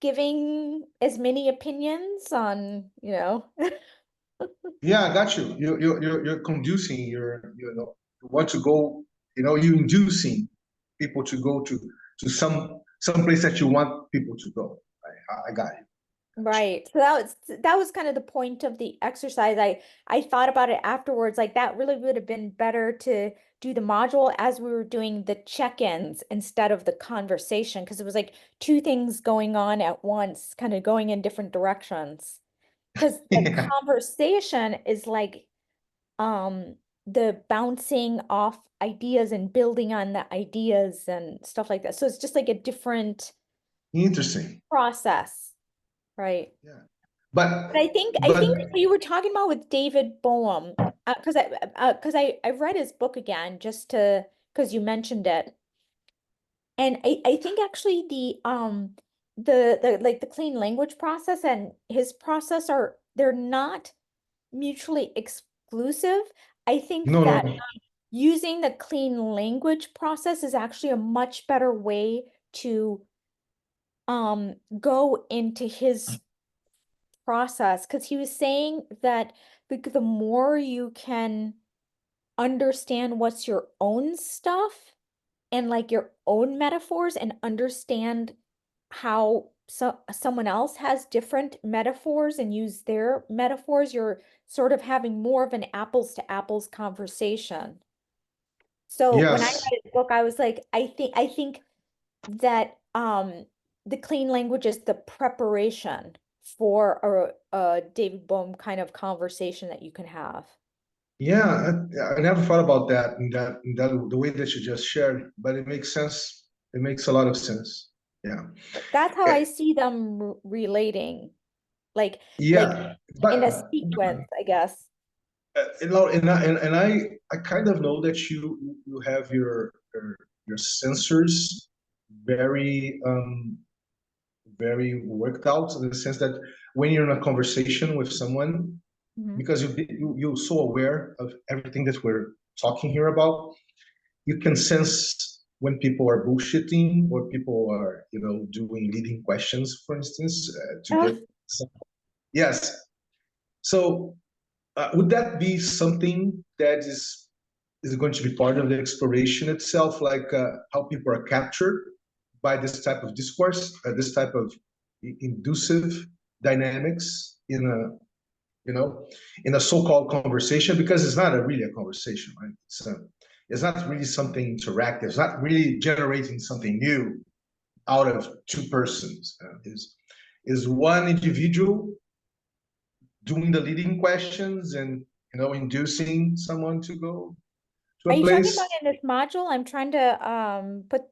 giving as many opinions on, yeah, I got you. You're conducing. You want to go. You're inducing people to go to some place that you want people to go. I got you. Right. So that was kind of the point of the exercise. I thought about it afterwards, like that really would have been better to do the module as we were doing the check-ins instead of the conversation, because it was like two things going on at once, kind of going in different directions. Because the Yeah, conversation is like the bouncing off ideas and building on the ideas and stuff like that. So it's just like a different interesting. process, right? Yeah, but But I think but what you were talking about with David Boehm, because I read his book again just to because you mentioned it, and I think actually the like the clean language process and his process they're not mutually exclusive. I think no, that no. using the clean language process is actually a much better way to go into his process, because he was saying that the more you can understand what's your own stuff and like your own metaphors and understand how someone else has different metaphors and use their metaphors, you're sort of having more of an apples to apples conversation. So when I Yes. read the book, I was like, I think that the clean language is the preparation for a David Bohm kind of conversation that you can have. Yeah, I never thought about that in that the way that you just shared, but it makes sense. It makes a lot of sense. Yeah. That's how I Eh, see them relating, like Yeah, in a but sequence, I guess. and I kind of know that you have your sensors very very worked out in the sense that when you're in a conversation with someone, Mhm. because you're so aware of everything that we're talking here about, you can sense when people are bullshitting or people are doing leading questions, for instance, to Oh, get some. Yes. So would that be something that is going to be part of the exploration itself, like how people are captured by this type of discourse, this type of inducive dynamics in a in a so-called conversation, because it's not really a conversation, right? It's not really something interactive. It's not really generating something new out of two persons. Is one individual doing the leading questions and inducing someone to go to are a you talking about place. in this module? I'm trying to put.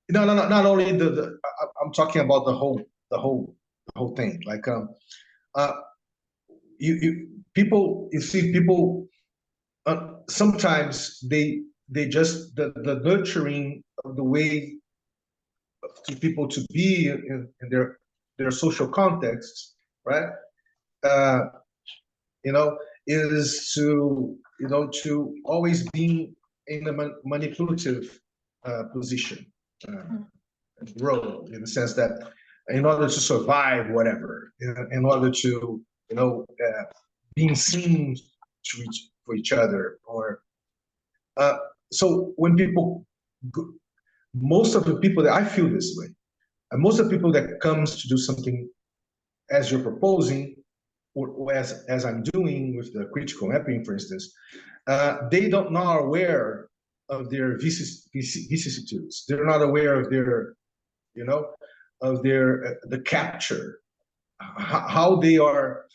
No, no, no, not only I'm talking about the whole thing. Like uh, you see people sometimes they just the nurturing of the way to people to be in their social contexts, right? Uh, you know, is to always be in a manipulative position, Mm. role, in the sense that in order to survive whatever, in order to being seen for each other, or uh, so when people, most of the people that I feel this way, and most of the people that comes to do something as you're proposing, or as I'm doing with the critical mapping, for instance, they don't not aware of their vicissitudes. They're not aware of their, you know, of their the capture, how they are,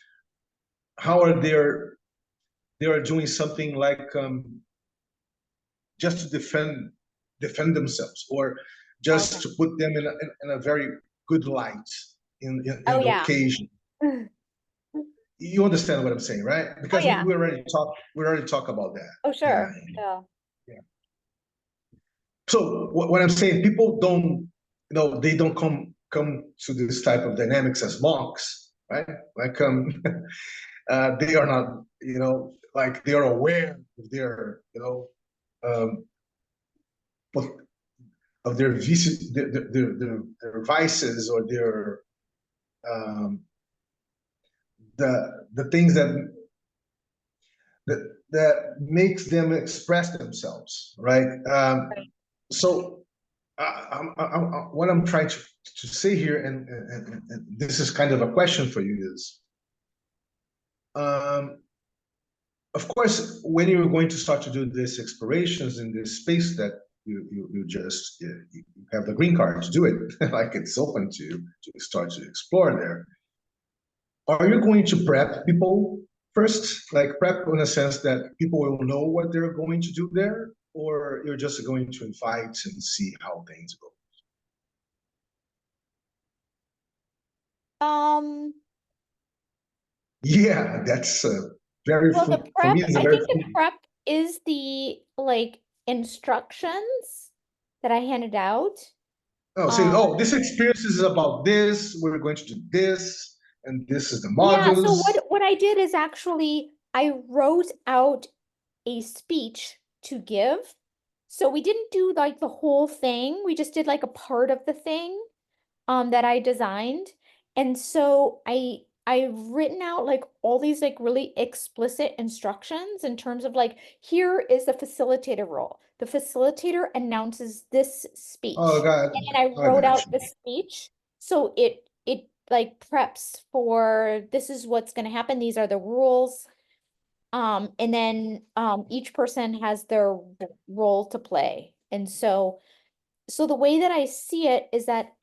how are they are doing something like just to defend themselves, or Okay. just to put them in a very good light Oh in the yeah. occasion. You understand what I'm saying, right? Oh Because yeah. we already talk about that. Oh Yeah, sure. Yeah. yeah. So what I'm saying, people don't, they don't come to this type of dynamics as monks, right? Like they are not, like they are aware of their, um, of, of their vices, their vices, or their um, the things that makes them express themselves, right? Right. So what I'm trying to say here, and this is kind of a question for you, is um, of course, when you're going to start to do these explorations in this space that you just you have the green card to do it, like it's open to start to explore there. Are you going to prep people first, like prep in a sense that people will know what they're going to do there, or you're just going to invite and see how things go? Um, Yeah, that's very well, the for me. prep, It's a I very think the prep is the instructions that I handed out. oh, say, Um, oh, this experience is about this. We're going to do this, and this is the yeah, so modules. what I did is actually I wrote out a speech to give. So we didn't do like the whole thing. We just did like a part of the thing that I designed. And so I've written out like all these like really explicit instructions in terms of like, here is the facilitator role. The facilitator announces this Oh speech. God, And I I wrote got out you. the speech. So it like preps for this is what's going to happen. These are the rules. And then each person has their role to play. And so the way that I see it is that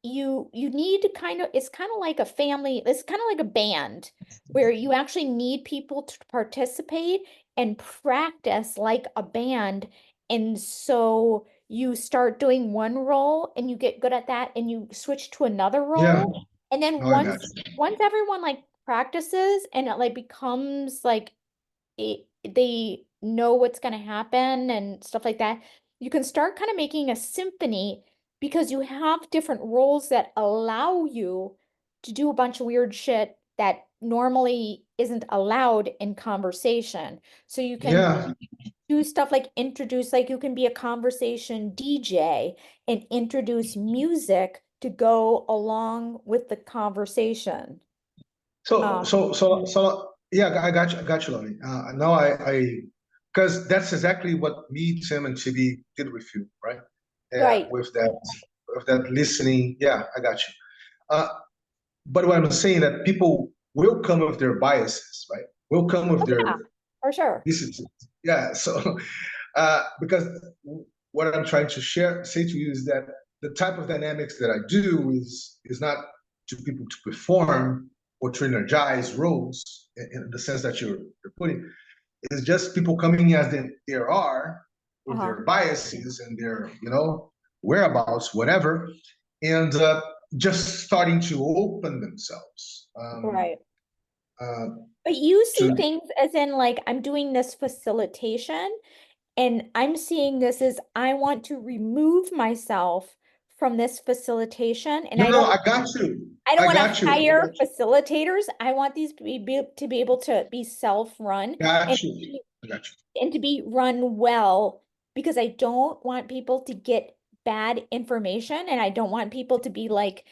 you need to it's kind of like a family, it's kind of like a band where you actually need people to participate and practice like a band. And so you start doing one role and you get good at that and you switch to another Yeah. role. And then No, I got you. once everyone like practices and it like becomes like they know what's going to happen and stuff like that, you can start kind of making a symphony because you have different roles that allow you to do a bunch of weird shit that normally isn't allowed in conversation. So you can Yeah. do stuff like introduce, like you can be a conversation DJ and introduce music to go along with the conversation. So yeah, I got you, Lonnie. Now because that's exactly what me, Tim, and Chibi did with you, right? Right. With that listening. Yeah, I got you. But what I'm saying that people will come with their biases, right? Will come with Oh, yeah, their for sure. this is yeah. So because what I'm trying to say to you is that the type of dynamics that I do is not to people to perform or to energize roles in the sense that you're putting. It's just people coming as they are with their biases and their whereabouts, whatever, and just starting to open themselves. Right. Uh, But you see to things as in like I'm doing this facilitation and I'm seeing this as I want to remove myself from this facilitation and no, no, I don't I want got to you, hire facilitators. I want these to be able to be self-run got you, I got you. and to be run well because I don't want people to get bad information and I don't want people to be like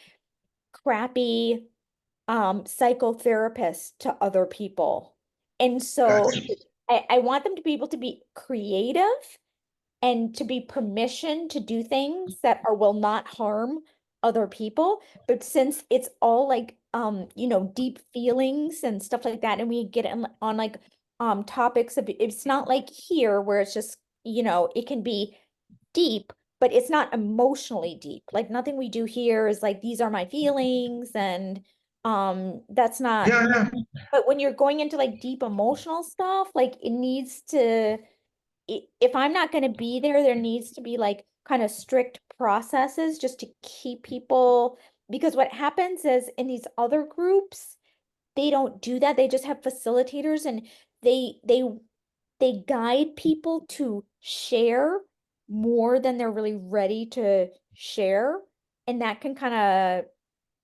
crappy psychotherapists to other people. And so Got you. I want them to be able to be creative and to be permission to do things that are will not harm other people. But since it's all like deep feelings and stuff like that, and we get on like topics of it's not like here where it's just, it can be deep, but it's not emotionally deep. Like nothing we do here is like these are my feelings and that's not, Yeah, yeah. but when you're going into like deep emotional stuff, like it needs to if I'm not going to be there, there needs to be like kind of strict processes just to keep people, because what happens is in these other groups, they don't do that. They just have facilitators and they they they guide people to share more than they're really ready to share. And that can kind of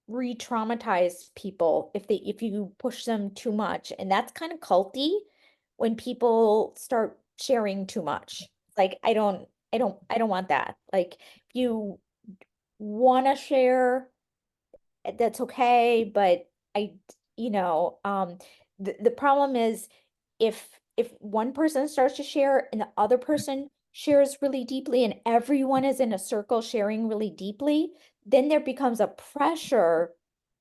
re-traumatize people if you push them too much. And that's kind of culty when people start sharing too much. Like I don't want that. Like if you want to share, that's okay, but I the problem is if one person starts to share and the other person shares really deeply and everyone is in a circle sharing really deeply, then there becomes a pressure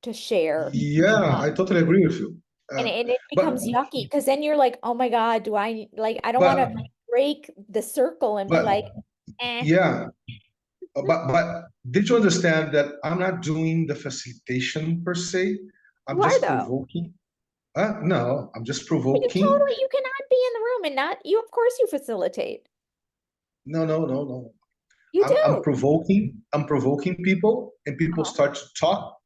to share. Yeah, Uh, I totally agree with you. and it But becomes yucky because then you're like, oh my God, I don't want but to break the circle and be but like, eh, yeah, but did you understand that I'm not doing the facilitation per se? I'm you are just though. provoking. No, I'm just But provoking. you cannot be in the room and not you, of course you facilitate. No, no, no, no. You I'm do. provoking. I'm provoking people, and people Uh-huh. start to talk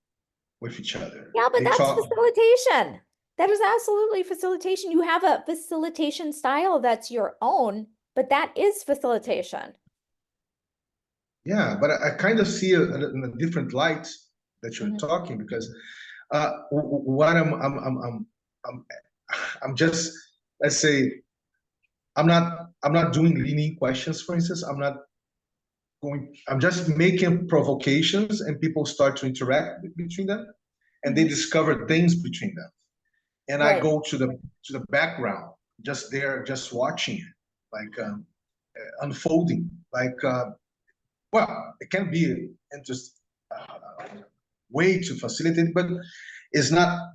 with each other. Yeah, but They that's talk. facilitation. That is absolutely facilitation. You have a facilitation style that's your own, but that is facilitation. Yeah, but I kind of see it in a different light that you're Mhm. talking because what I'm I'm just, let's say, I'm not doing leading questions, for instance. I'm just making provocations and people start to interact between them and they Mhm. discover things between them. And I Right. go to the background, just there, just watching it, like unfolding. Like well, it can be interest, uh, way to facilitate, but it's not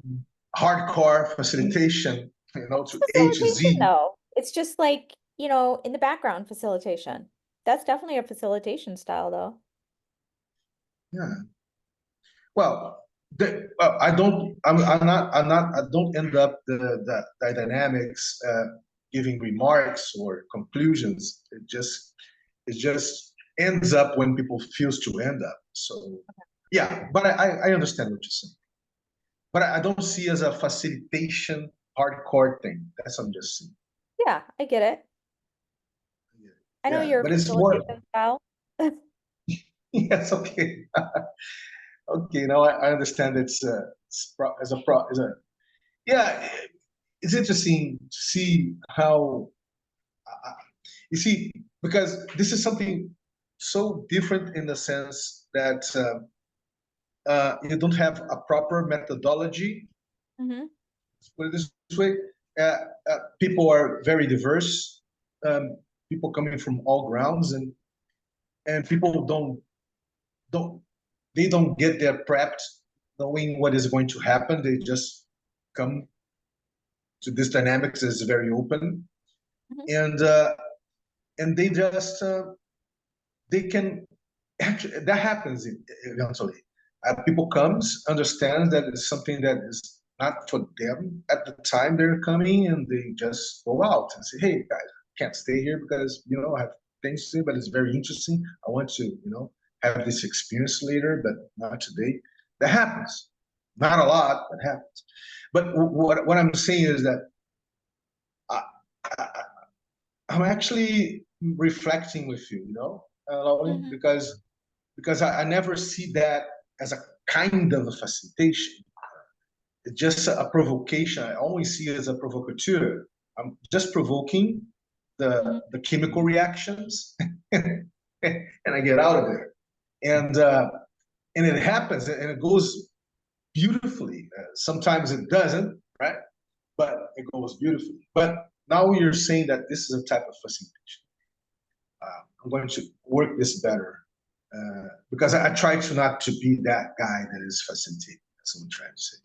hardcore facilitation, you know, to A to Facilitation, Z. though. It's just like, you know, in the background facilitation. That's definitely a facilitation style, though. Yeah. Well, I don't. I don't end up the dynamics giving remarks or conclusions. It just ends up when people feels to end up. So yeah, but I understand what you're saying. But I don't see as a facilitation hardcore thing. That's what I'm just saying. Yeah, I get it. I know Yeah, your but it's more. facilitation style. Yes, okay. Okay, now I understand as a yeah, it's interesting to see how you see, because this is something so different in the sense that you don't have a proper methodology. Mm-hmm. Put it this way, uh, people are very diverse. People coming from all grounds, and people don't they don't get there prepped, knowing what is going to happen. They just come to this dynamics is very open, Mm-hmm. and they just they can actually that happens eventually. People comes understand that it's something that is not for them at the time they're coming, and they just go out and say, "Hey guys, I can't stay here because you know I have things to say, but it's very interesting. I want to have this experience later, but not today." That happens. Not a lot, but happens. But what I'm saying is that I, I, I'm actually reflecting with you, Lauren, Mm-hmm. because I never see that as a kind of a facilitation. It's just a provocation. I always see it as a provocateur. I'm just provoking Mm-hmm. the chemical reactions, and I get out of there. And it happens, and it goes beautifully. Sometimes it doesn't, right? But it goes beautifully. But now you're saying that this is a type of facilitation. I'm going to work this better because I try to not to be that guy that is facilitating. That's what I'm trying to say.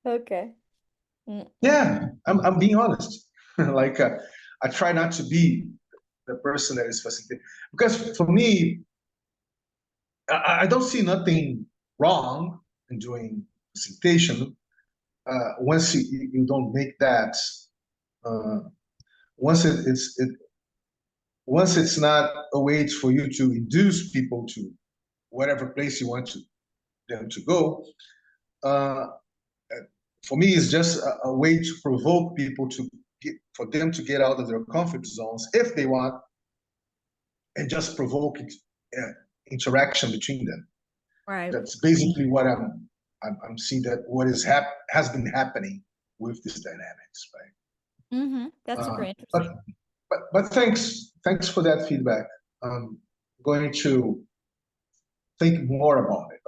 Okay. Yeah, I'm being honest. Like I try not to be the person that is facilitating because for me, I don't see nothing wrong in doing facilitation once you don't make that. Uh, once once it's not a way for you to induce people to whatever place you want them to go. Uh, for me, it's just a way to provoke people for them to get out of their comfort zones if they want, and just provoke interaction between them. Right. That's basically what I'm seeing that what has been happening with this dynamics, right? Mm-hmm. That's super But interesting. but thanks for that feedback. I'm going to think more about it.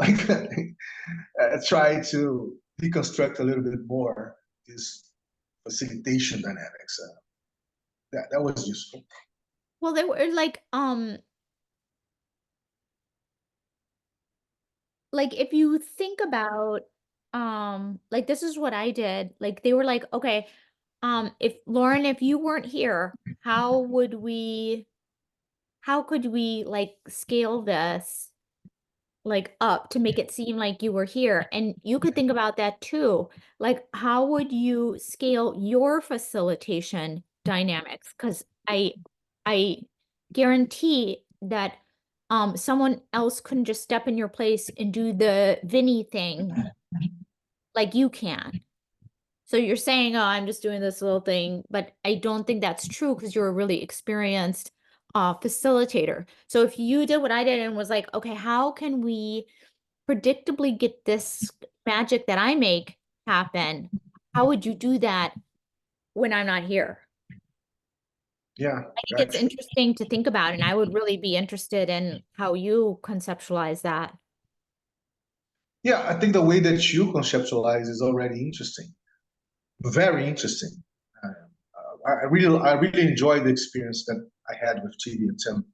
Like try to deconstruct a little bit more this facilitation dynamics. That was useful. Well, they were like if you think about like this is what I did. Like they were like, okay, if Lauren, if you weren't here, how could we like scale this like up to make it seem like you were here? And you could think about that too. Like how would you scale your facilitation dynamics? Because I guarantee that someone else couldn't just step in your place and do the Vinny thing like you can. So you're saying, oh, I'm just doing this little thing, but I don't think that's true because you're a really experienced facilitator. So if you did what I did and was like, okay, how can we predictably get this magic that I make happen? How would you do that when I'm not here? Yeah, I think it's gotcha. interesting to think about, and I would really be interested in how you conceptualize that. Yeah, I think the way that you conceptualize is already interesting, very interesting. I really enjoyed the experience that I had with TV and Tim.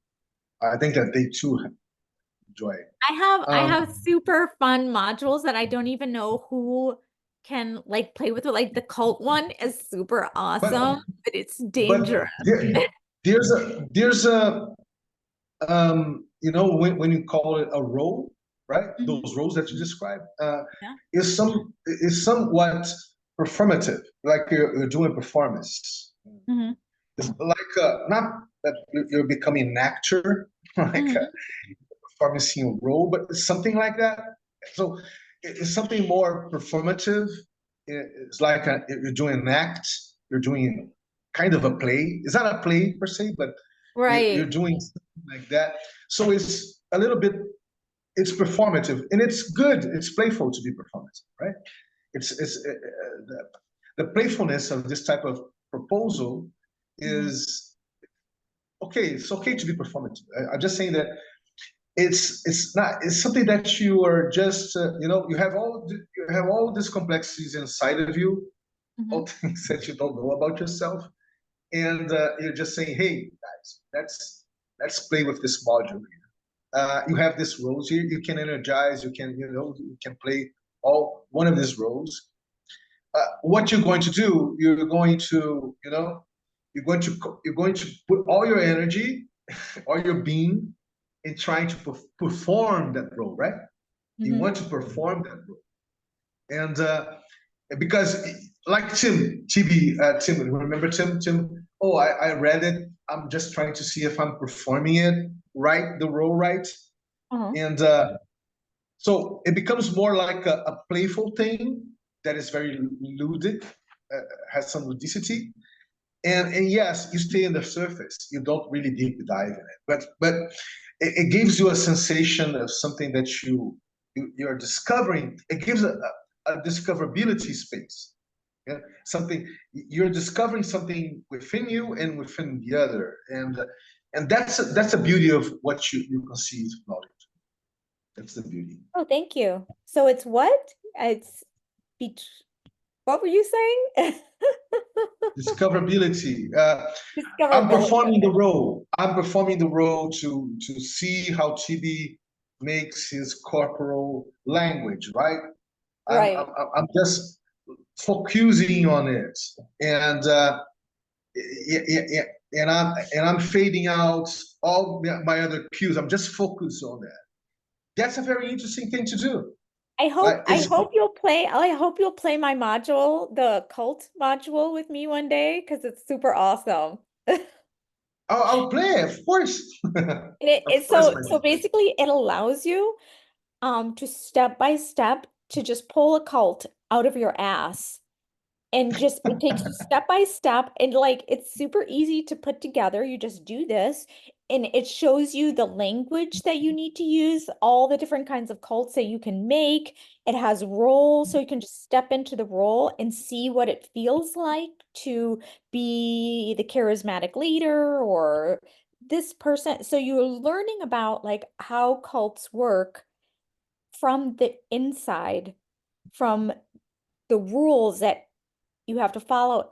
I think that they too enjoy. I have super fun modules that I don't even know who can like play with it. Like the cult one is super awesome, but it's dangerous. There's a you know, when you call it a role, right? Those roles that you describe Yeah. is somewhat performative, like you're doing a performance. Mhm. It's like not that you're becoming an actor, like Mhm. performing a role, but it's something like that. So it's something more performative. It's like you're doing an act, you're doing kind of a play. It's not a play per se, but you're Right. doing something like that. So it's a little bit, it's performative, and it's good. It's playful to be performative, right? The playfulness of this type of proposal is okay. It's okay to be performative. I'm just saying that it's not, it's something that you are just you know, you have all these complexities inside of you, all things that you don't know about yourself, and you're just saying, hey guys, let's play with this module here. You have this roles here, you can energize, you can, you know, you can play all one of these roles. What you're going to do, you're going to, you know, you're going to put all your energy, all your being in trying to perform that role, right? You want to perform that role. And because like Tim, remember Tim? Oh, I read it. I'm just trying to see if I'm performing it right, the role right. And so it becomes more like a playful thing that is very ludic, has some ludicity. And yes, you stay in the surface. You don't really deep dive in it, but it gives you a sensation of something that you're discovering. It gives a discoverability space. Yeah? Something you're discovering something within you and within the other, and that's the beauty of what you conceive knowledge. That's the beauty. Oh, thank you. So it's what? It's what were you saying? Discoverability. I'm Discoverability. performing the Okay. role. I'm performing the role to see how Tibi makes his corporal language, right? Right. I'm just focusing on it, and I'm fading out all my other cues. I'm just focused on that. That's a very interesting thing to do. Like I it's, hope you'll play my module, the cult module with me one day because it's super awesome. I'll play, of course, And of course, so my so basically it allows you to step by step to just pull a cult out of your ass. And just it takes you step by step, and like it's super easy to put together. You just do this and it shows you the language that you need to use, all the different kinds of cults that you can make. It has roles, so you can just step into the role and see what it feels like to be the charismatic leader or this person. So you're learning about like how cults work from the inside, from the rules that you have to follow.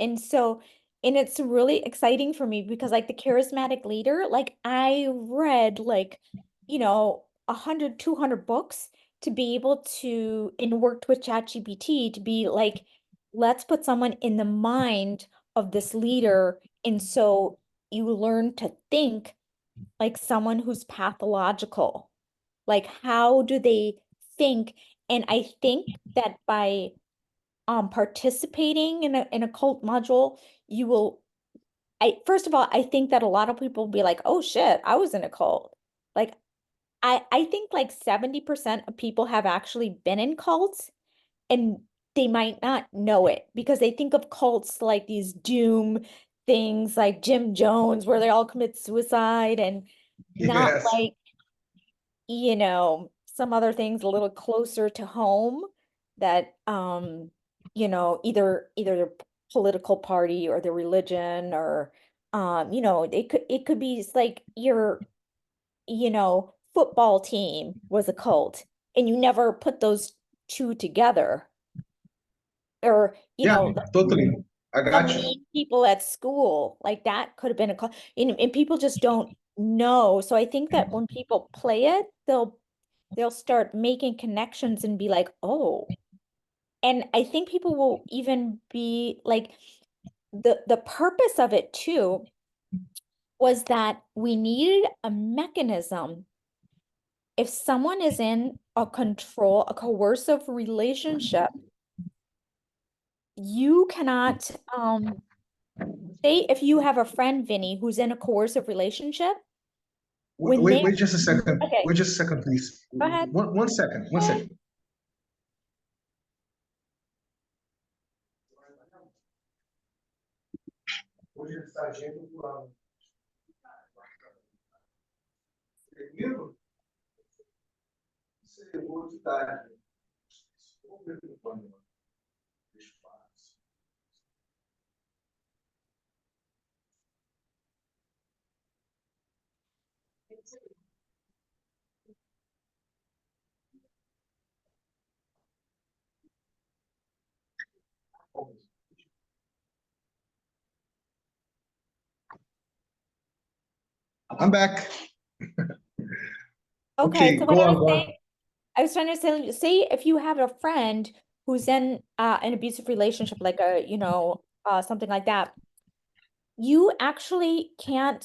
And it's really exciting for me because like the charismatic leader, like I read like, 100, 200 books to be able to, and worked with ChatGPT to be like, let's put someone in the mind of this leader. And so you learn to think like someone who's pathological. Like, how do they think? And I think that by participating in a cult module, you will, I first of all, I think that a lot of people will be like, oh shit, I was in a cult. Like I think like 70% of people have actually been in cults and they might not know it because they think of cults like these doom things like Jim Jones where they all commit suicide and not yes. like, some other things a little closer to home that either their political party or their religion or it could be like your football team was a cult and you never put those two together or Yeah, totally. I the got you. mean people at school like that could have been a cult and people just don't know. So I think that when people play it, they'll they'll start making connections and be like, oh. And I think people will even be like, the purpose of it too was that we needed a mechanism. If someone is in a coercive relationship, you cannot, say if you have a friend, Vinny, who's in a coercive relationship, when Wait, they, wait just a second. okay, Wait just a second, please. go ahead. One second. One second. Hoje ele está agindo por lado. Primeiro, você levou de tarde. Vamos ver o plano. Deixa eu falar. I'm back. Okay, so what go I on, was go on. saying, I was trying to say if you have a friend who's in an abusive relationship, like a, you know, something like that, you actually can't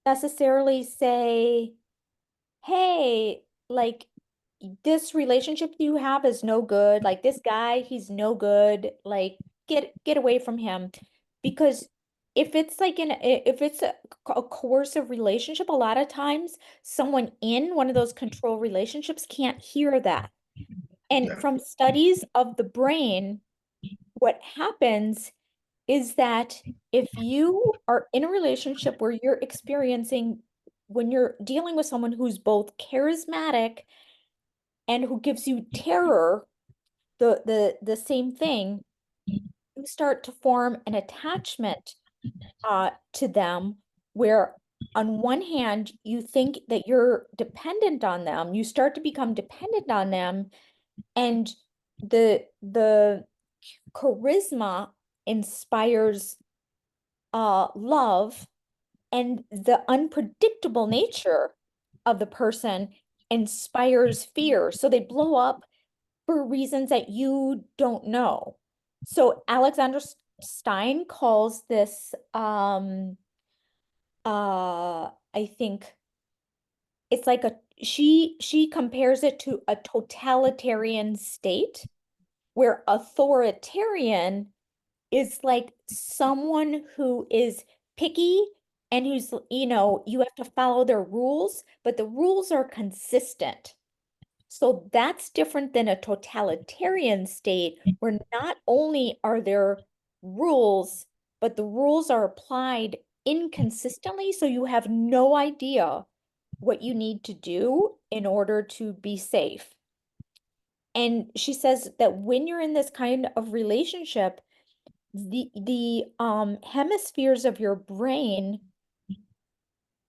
necessarily say, hey, like this relationship you have is no good. Like this guy, he's no good. Like get away from him. Because if it's like if it's a coercive relationship, a lot of times someone in one of those control relationships can't hear that. And Yeah. from studies of the brain, what happens is that if you are in a relationship where you're experiencing, when you're dealing with someone who's both charismatic and who gives you terror, the same thing, you start to form an attachment to them, where on one hand you think that you're dependent on them, you start to become dependent on them, and the charisma inspires love, and the unpredictable nature of the person inspires fear. So they blow up for reasons that you don't know. So Alexander Stein calls this I think it's like she compares it to a totalitarian state, where authoritarian is like someone who is picky and who's, you know, you have to follow their rules, but the rules are consistent. So that's different than a totalitarian state, where not only are there rules, but the rules are applied inconsistently. So you have no idea what you need to do in order to be safe. And she says that when you're in this kind of relationship, the hemispheres of your brain,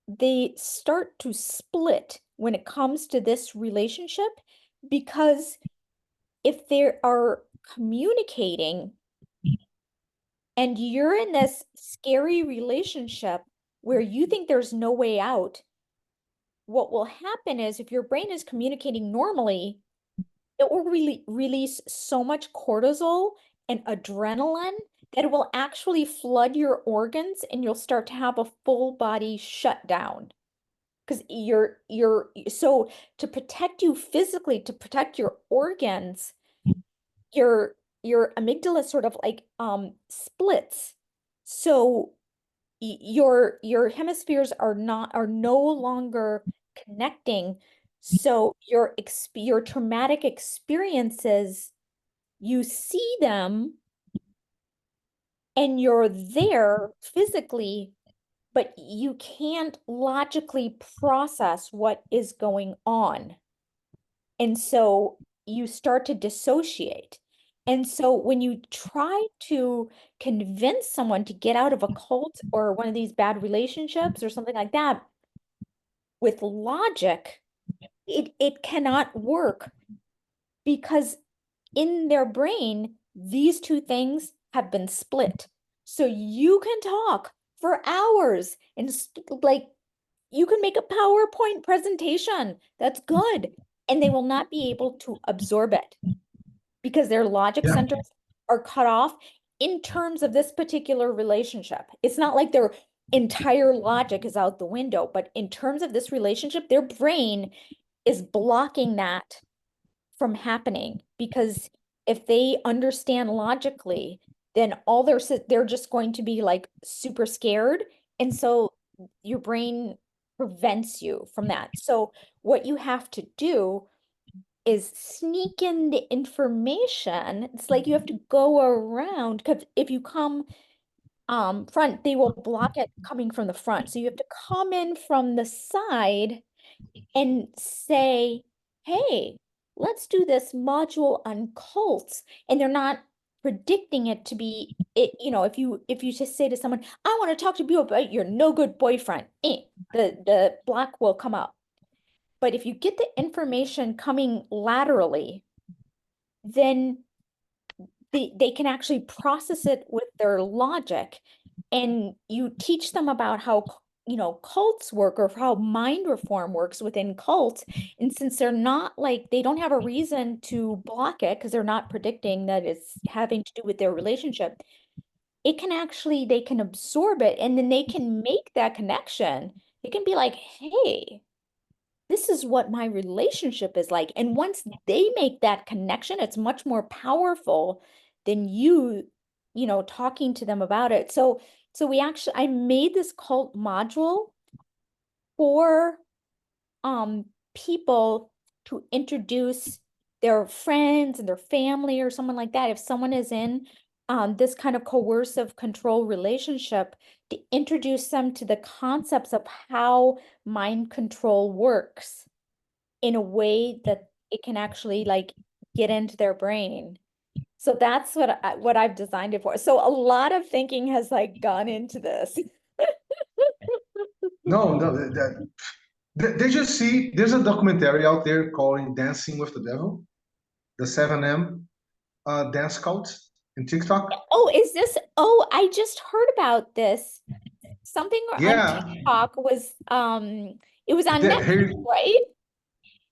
they start to split when it comes to this relationship, because if they are communicating and you're in this scary relationship where you think there's no way out, what will happen is, if your brain is communicating normally, it will really release so much cortisol and adrenaline that it will actually flood your organs, and you'll start to have a full body shutdown. Because so to protect you physically, to protect your organs, your amygdala sort of like splits. So your hemispheres are no longer connecting. So your traumatic experiences, you see them and you're there physically, but you can't logically process what is going on. And so you start to dissociate. And so when you try to convince someone to get out of a cult or one of these bad relationships or something like that with logic, it cannot work, because in their brain, these two things have been split. So you can talk for hours and like you can make a PowerPoint presentation. That's good. and they will not be able to absorb it because their logic Yeah. centers are cut off in terms of this particular relationship. It's not like their entire logic is out the window, but in terms of this relationship, their brain is blocking that from happening, because if they understand logically, then they're just going to be like super scared. And so your brain prevents you from that. So what you have to do is sneak in the information. It's like you have to go around, because if you come front, they will block it coming from the front. So you have to come in from the side and say, hey, let's do this module on cults. And they're not predicting it to be it, if you just say to someone, I want to talk to you about your no good boyfriend, the block will come up. But if you get the information coming laterally, then they can actually process it with their logic, and you teach them about how cults work, or how mind reform works within cults. And since they're not like, they don't have a reason to block it because they're not predicting that it's having to do with their relationship, they can absorb it, and then they can make that connection. They can be like, hey, this is what my relationship is like. And once they make that connection, it's much more powerful than talking to them about it. So I made this cult module for people to introduce their friends and their family or someone like that. If someone is in this kind of coercive control relationship, to introduce them to the concepts of how mind control works in a way that it can actually like get into their brain. So that's what I've designed it for. So a lot of thinking has like gone into this. No, they just see, there's a documentary out there called Dancing with the Devil, the 7M dance cult in TikTok. Oh, I just heard about this. Something on Yeah, TikTok was it was on here, Netflix, right?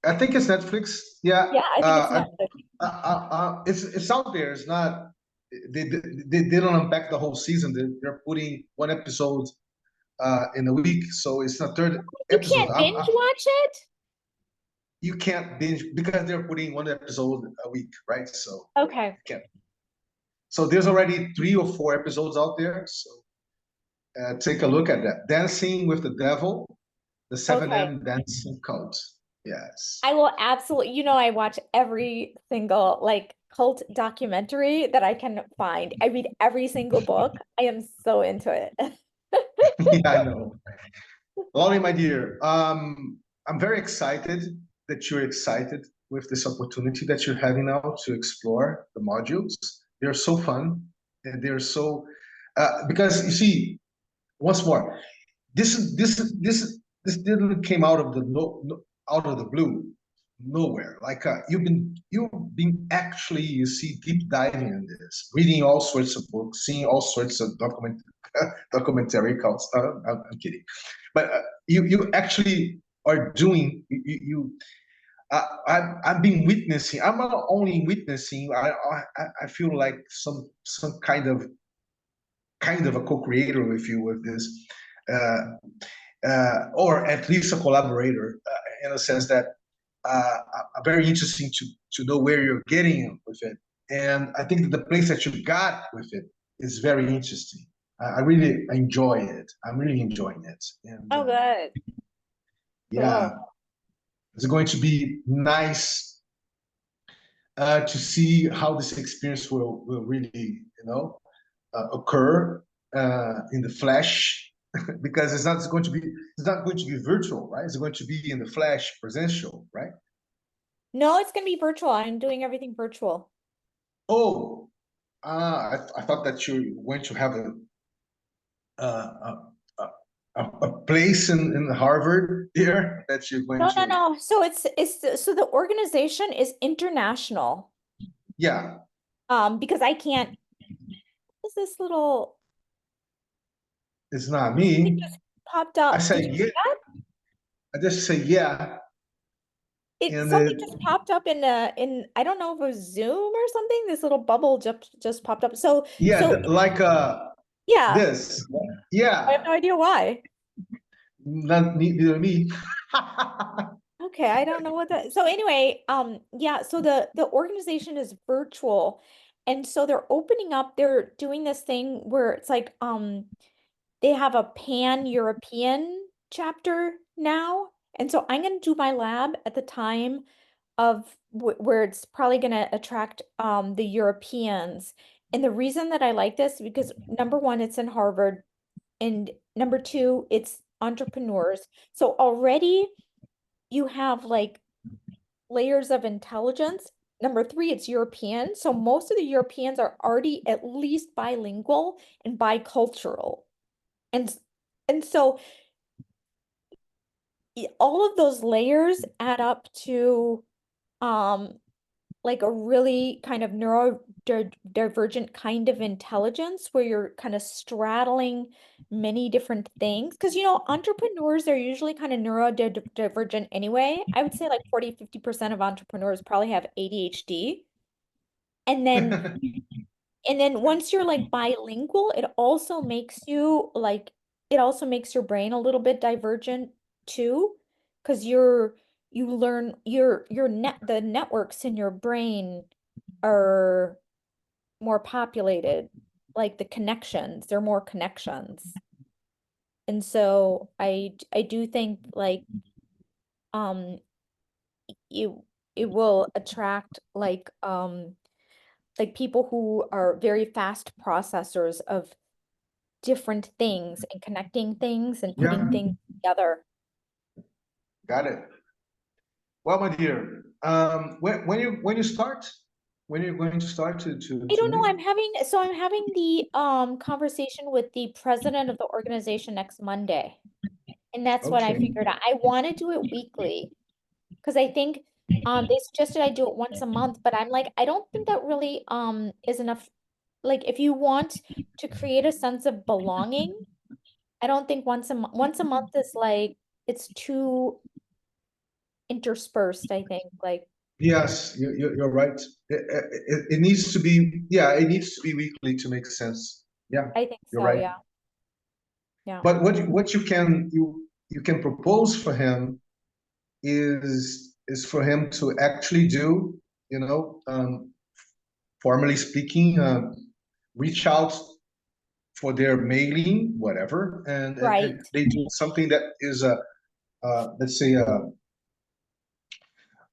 I think it's Netflix. Yeah, Yeah, I think it's Netflix. it's out there. It's not. They don't unpack the whole season. They're putting one episode in a week, so it's the third You episode. can't binge watch it? You can't binge because they're putting one episode a week, right? So Okay. you can't. So there's already 3 or 4 episodes out there. So take a look at that. Dancing with the Devil, the 7M dancing cult. Yes. I will absolutely, I watch every single like cult documentary that I can find. I read every single book. I am so into it. Yeah, I know. Laurie, my dear, I'm very excited that you're excited with this opportunity that you're having now to explore the modules. They're so fun, and they're so because you see, once more, this didn't came out of the out of the blue, nowhere. Like you've been actually, you see, deep diving in this, reading all sorts of books, seeing all sorts of documentary cults. I'm kidding, but you actually are doing I've been witnessing. I'm not only witnessing. I feel like some kind of a co-creator with you with this, or at least a collaborator, in a sense that very interesting to know where you're getting with it. And I think that the place that you got with it is very interesting. I really enjoy it. I'm really enjoying it. And Oh, good. yeah, Cool. it's going to be nice to see how this experience will really, occur in the flesh, because it's not going to be virtual, right? It's going to be in the flesh, presential, right? No, it's gonna be virtual. I'm doing everything virtual. Oh, I thought that you were going to have a, a place in Harvard here that you're going to. No. So so the organization is international. Yeah. Because I can't. What is this little? It's not It me. just popped up. I say Did you yeah. see that? I just say yeah. And something just popped up in I don't know if it was Zoom or something. This little bubble just popped up. So yeah, so like yeah, this. I have Yeah, no idea why. not neither me. Okay, I don't know what that. So anyway, yeah, so the organization is virtual. And so they're opening up, they're doing this thing where it's like they have a pan-European chapter now. And so I'm going to do my lab at the time of where it's probably going to attract the Europeans. And the reason that I like this because number one, it's in Harvard, and number two, it's entrepreneurs. So already you have like layers of intelligence. Number three, it's European. So most of the Europeans are already at least bilingual and bicultural. And and so all of those layers add up to like a really kind of neurodivergent kind of intelligence where you're kind of straddling many different things. Because, entrepreneurs are usually kind of neurodivergent anyway. I would say like 40-50% of entrepreneurs probably have ADHD. And then and then once you're like bilingual, it also makes your brain a little bit divergent too, because you learn the networks in your brain are more populated, like the connections, there are more connections. And so I do think um you it will attract like people who are very fast processors of different things and connecting things and Yeah, putting things together. got it. Well, my dear, when you start, when you're going to start I to don't know. read? I'm having the conversation with the president of the organization next Monday. And that's what I Okay. figured out. I want to do it weekly because I think they suggested I do it once a month, but I'm like, I don't think that really is enough. Like if you want to create a sense of belonging, I don't think once a month is like it's too interspersed, I think. Like Yes, you're right. It needs to be, yeah, it needs to be weekly to make sense. Yeah, I think you're so, right. yeah. Yeah. But what you can propose for him is for him to actually do, formally speaking, reach out for their mailing, whatever, and Right. they do something that is let's say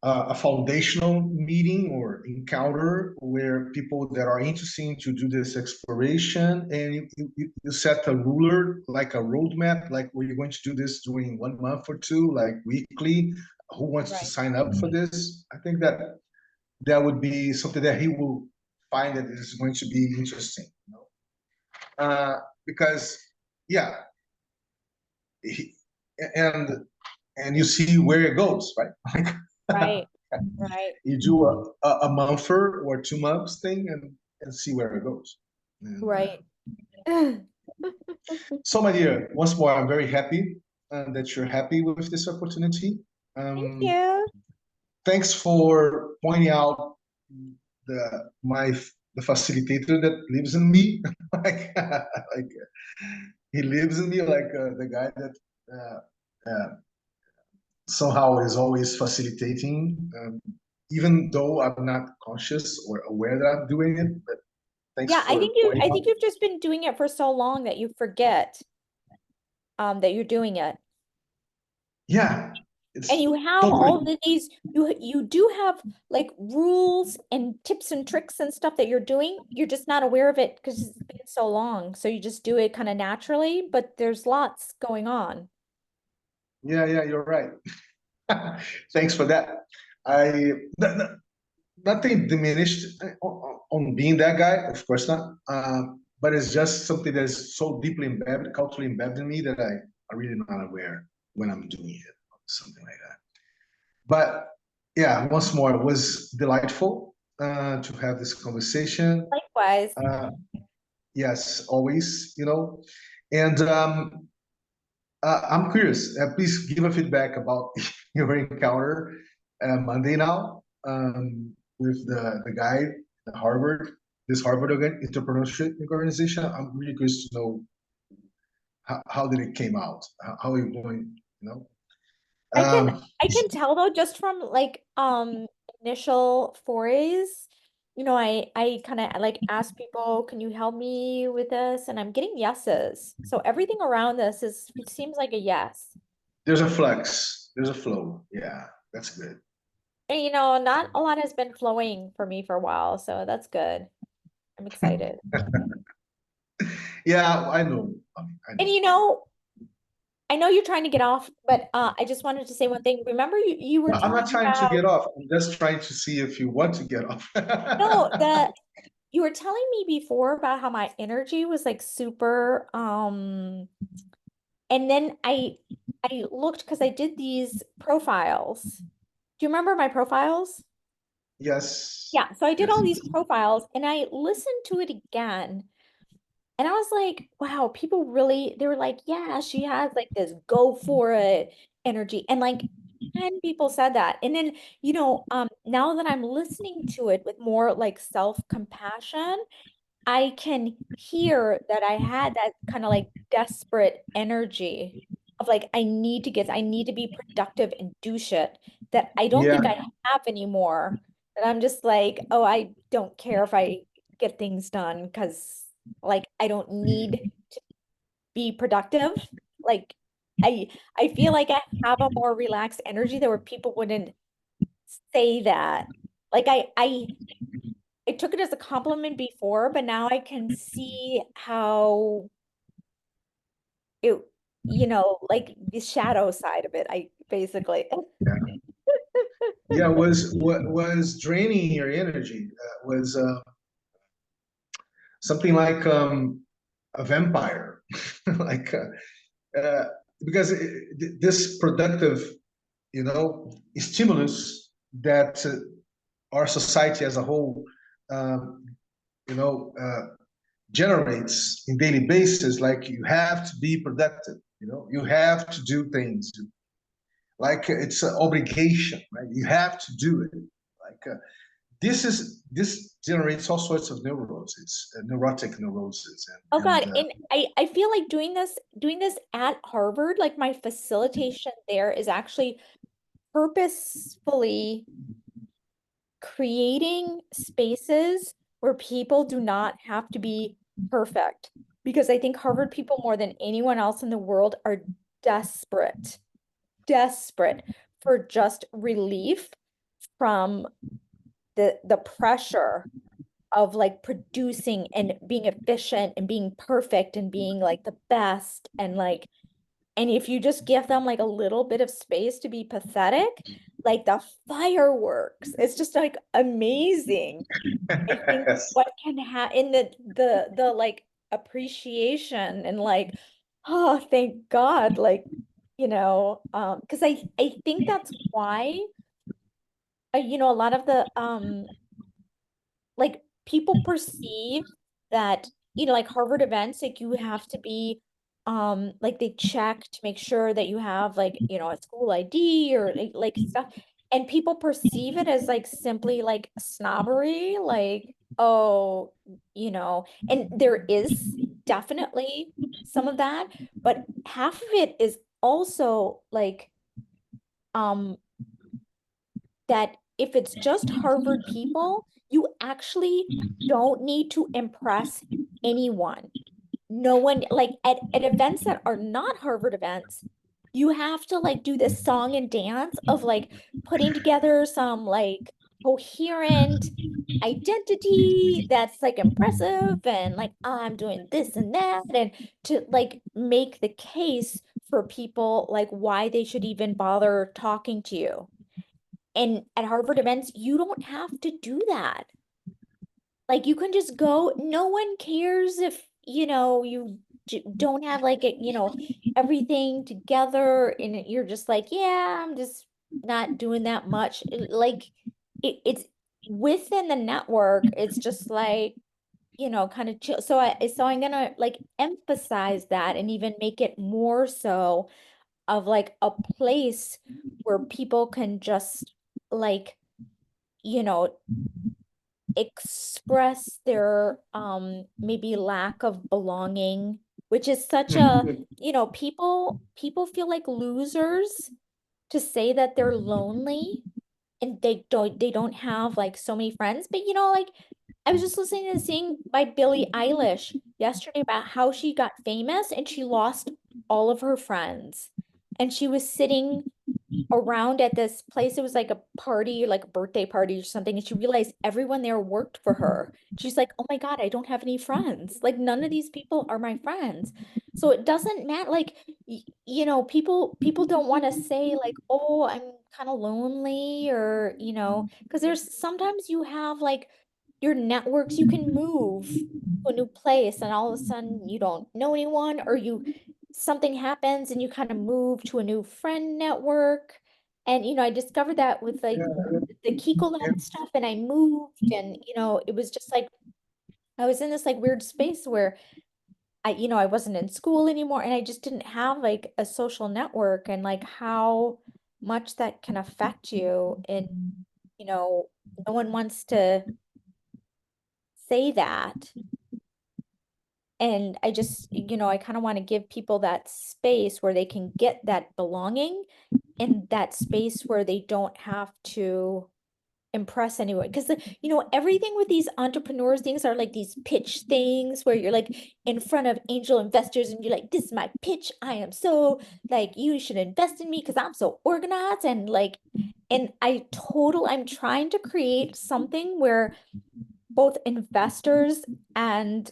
a foundational meeting or encounter where people that are interested to do this exploration, and you set a ruler, like a roadmap, like we're going to do this during 1 month or two, like weekly. Who wants to Right. sign up for this? I think that that would be something that he will find that is going to be interesting, because yeah, he, and and you see where it goes, right? Right. Right. You do a month or 2 months thing and see where it goes. And, Right. Thank so, my dear, once more, I'm very happy that you're happy with this opportunity. Um, you. Thanks for pointing out my the facilitator that lives in me, like he lives in me, like the guy that somehow is always facilitating, even though I'm not conscious or aware that I'm doing it. But thanks Yeah, for pointing I out. think you've just been doing it for so long that you forget that you're doing it. Yeah, And it's you have totally. all of these you do have like rules and tips and tricks and stuff that you're doing. You're just not aware of it because it's been so long. So you just do it kind of naturally, but there's lots going on. Yeah, you're right. Thanks for that. I nothing diminished on being that guy, of course not. But it's just something that is so deeply embedded, culturally embedded in me that I really not aware when I'm doing it, something like that. But yeah, once more, it was delightful to have this conversation. Likewise. Yes, always, and I'm curious. Please give a feedback about your encounter, Monday now, with the guy at Harvard, this Harvard entrepreneurship organization. I'm really curious to know how did it came out? How are you going? You know, I can um, I can tell though just from like initial forays, I kind of like ask people, can you help me with this? And I'm getting yeses. So everything around this is it seems like a yes. there's a flex, there's a flow. Yeah, that's good. And not a lot has been flowing for me for a while, so that's good. I'm excited. Yeah, I know. I And know. I know you're trying to get off, but I just wanted to say one thing. Remember you were I'm telling not me trying to about get off. I'm just trying to see if you want to get off. no, you were telling me before about how my energy was like super and then I looked because I did these profiles. Do you remember my profiles? Yes. Yeah, so I did Yes. all these profiles and I listened to it again. And I was like, wow, people really, they were like, yeah, she has like this go for it energy. And like 10 people said that. And then, now that I'm listening to it with more like self-compassion, I can hear that I had that kind of like desperate energy of like, I need to be productive and do shit that I don't Yeah. think I have anymore. And I'm just like, oh, I don't care if I get things done because like I don't need to be productive. Like I I feel like I have a more relaxed energy that where people wouldn't say that. Like I took it as a compliment before, but now I can see how it, like the shadow side of it, I basically. Yeah. Yeah. Was what was draining your energy was something like a vampire, like because this productive, stimulus that our society as a whole, um, you know, generates in daily basis. Like you have to be productive. You have to do things. Like it's an obligation, right? You have to do it. Like this generates all sorts of neuroses, neurotic neuroses, Oh and God. And I feel like doing this at Harvard, like my facilitation there is actually purposefully creating spaces where people do not have to be perfect. Because I think Harvard people, more than anyone else in the world, are desperate, desperate for just relief from the pressure of like producing and being efficient and being perfect and being like the best and like and if you just give them like a little bit of space to be pathetic, like the fireworks, it's just like amazing. I think yes. what can happen in the like appreciation and like, oh, thank God, like, because I think that's why, a lot of the like people perceive that like Harvard events like you have to be like they check to make sure that you have like a school ID or like stuff and people perceive it as like simply like snobbery like oh and there is definitely some of that but half of it is also like um that if it's just Harvard people, you actually don't need to impress anyone. No one, like at events that are not Harvard events, you have to like do this song and dance of like putting together some like coherent identity that's like impressive and like I'm doing this and that and to like make the case for people like why they should even bother talking to you. And at Harvard events, you don't have to do that. Like you can just go, no one cares if, you don't have like everything together and you're just like, yeah, I'm just not doing that much. Like it's within the network, it's just like, kind of chill. So I'm gonna like emphasize that and even make it more so of like a place where people can just like, you know, express their maybe lack of belonging, which is such a, you know, people feel like losers to say that they're lonely and they don't have like so many friends. But you know, like I was just listening to this thing by Billie Eilish yesterday about how she got famous and she lost all of her friends. And she was sitting around at this place. It was like a party, like a birthday party or something. And she realized everyone there worked for her. She's like, oh my God, I don't have any friends. Like none of these people are my friends. So it doesn't matter. Like, you know, people don't want to say like, oh, I'm kind of lonely or, you know, because there's sometimes you have like your networks, you can move to a new place and all of a sudden you don't know anyone or you something happens and you kind of move to a new friend network. And you know, I discovered that with like the Yeah, Kikoland stuff and I moved and you know, it was just like I was in this like weird space where I, you know, I wasn't in school anymore and I just didn't have like a social network and like how much that can affect you. And, you know, no one wants to say that. And I just, you know, I kind of want to give people that space where they can get that belonging and that space where they don't have to impress anyone. Because, you know, everything with these entrepreneurs things are like these pitch things where you're like in front of angel investors and you're like, this is my pitch. I am so like, you should invest in me because I'm so organized. And like, and I'm trying to create something where both investors and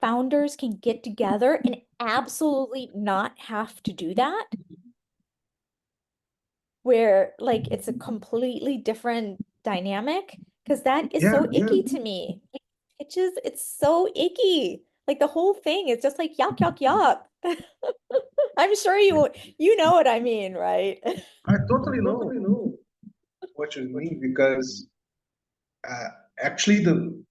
founders can get together and absolutely not have to do that, where like it's a completely different dynamic, because that is yeah, so icky to me. Like, it's so icky. Like the whole thing is just like yuck, yuck, yuck. I'm sure you know what I mean, right? I totally know what you mean because uh, actually the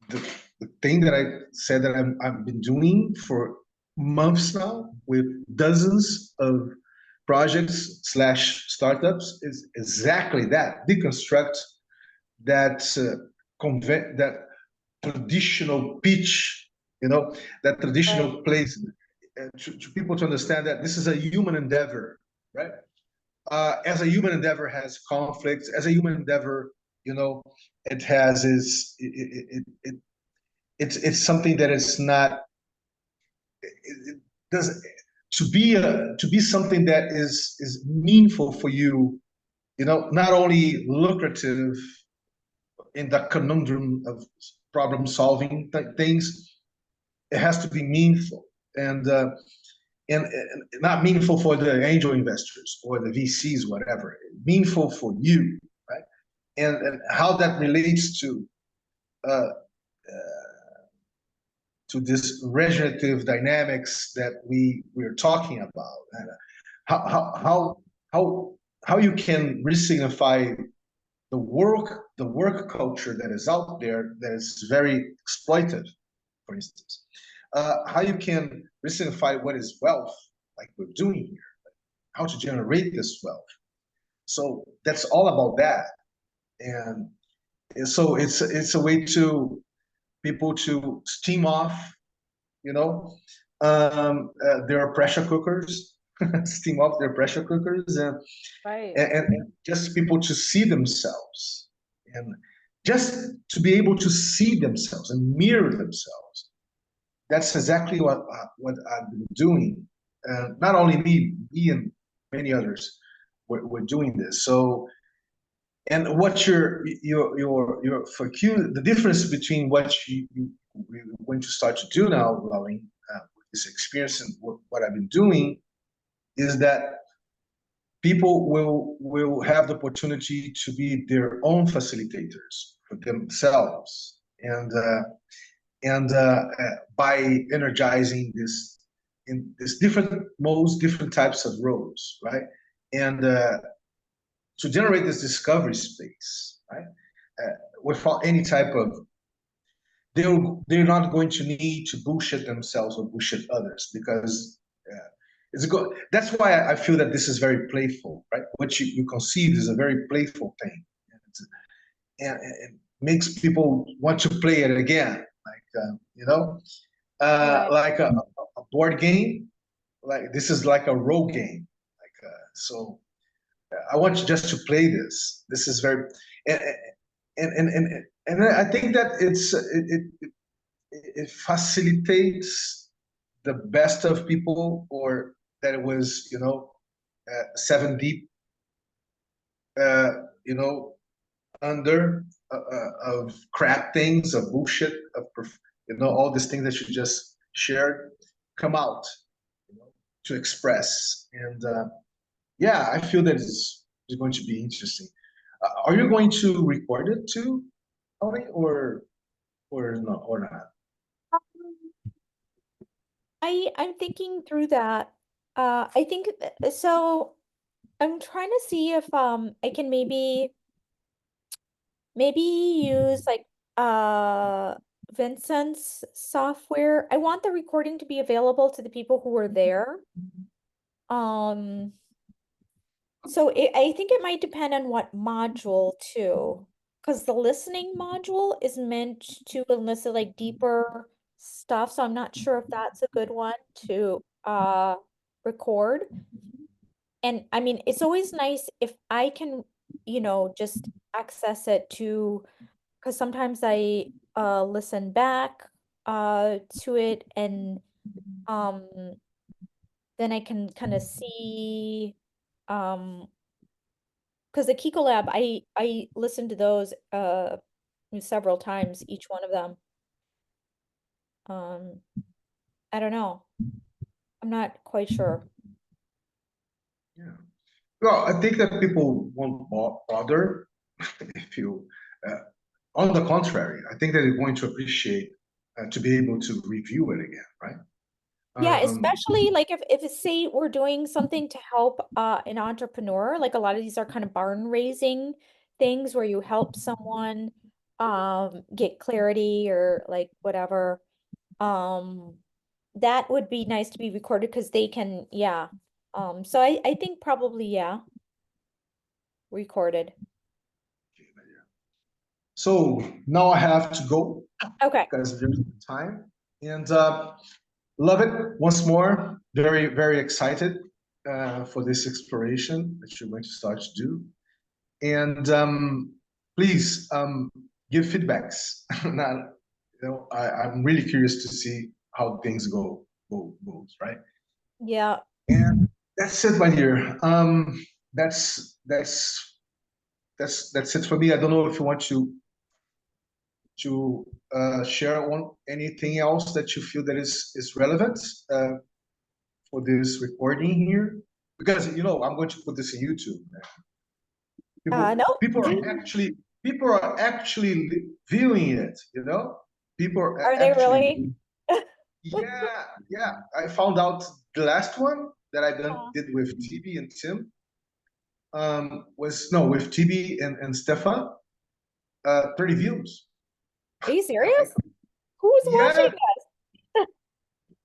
the thing that I said that I've been doing for months now with dozens of projects slash startups is exactly that. Deconstruct that that traditional pitch, you know, that Right. traditional place to people to understand that this is a human endeavor, right? As a human endeavor has conflicts, as a human endeavor, you know, it has it's something that is not it does to be something that is meaningful for you, you know, not only lucrative in the conundrum of problem solving things, it has to be meaningful and and not meaningful for the angel investors or the VCs, whatever, meaningful for you, right? And how that relates uh, to this regenerative dynamics that we're talking about, and how how you can re-signify the work culture that is out there that is very exploitive, for instance. How you can re-signify what is wealth, like we're doing here, how to generate this wealth. So that's all about that, and so it's a way to people to steam off, you know, their pressure cookers, steam off their pressure cookers, Right. and just people to see themselves, and just to be able to see themselves and mirror themselves. That's exactly what I've been doing. Not only me and many others were doing this. So, and what your for Q, the difference between what you're going to start to do now, Lauren, with this experience and what I've been doing, is that people will have the opportunity to be their own facilitators for themselves, and by energizing this in this different modes, different types of roles, right? And to generate this discovery space, right? Without any type of they're not going to need to bullshit themselves or bullshit others because it's good. That's why I feel that this is very playful, right? What you conceived is a very playful thing, and it makes people want to play it again, like Right. like a board game. Like this is like a role game, like so. I want you just to play this. This is very, and and I think that it facilitates the best of people, or that it was, seven deep, uh, you know, under of crap things, of bullshit, all these things that you just shared come out, to express. And yeah, I feel that it's going to be interesting. Are you going to record it too, Tony, or not, or not? I'm thinking through that. I think so. I'm trying to see if I can maybe use like Vincent's software. I want the recording to be available to the people who were there. So I think it might depend on what module too, because the listening module is meant to elicit like deeper stuff. So I'm not sure if that's a good one to record. And I mean, it's always nice if I can, just access it to, because sometimes I listen back to it, and um then I can kind of see because the Kiko Lab, I listened to those several times, each one of them. I don't know. I'm not quite sure. Yeah. Well, I think that people won't bother if you. On the contrary, I think that they're going to appreciate to be able to review it again, right? Yeah, especially like if say we're doing something to help an entrepreneur, like a lot of these are kind of barn raising things where you help someone get clarity or like whatever. That would be nice to be recorded because they can, yeah. So I think probably, yeah, recorded. So now I have to go Okay. because there's time, and love it once more. Very, very excited for this exploration that you're going to start to do. And please give feedbacks. Not, I'm really curious to see how things goes, right? Yeah. And that's it, my dear. That's it for me. I don't know if you want to share anything else that you feel that is relevant for this recording here, because I'm going to put this in YouTube. No. People are actually viewing it. People Are they actually. really? Yeah. I found out the last one that I did with TB and Tim was no with TB and Stefan. 30 views. Are you serious? Who's watching Yeah,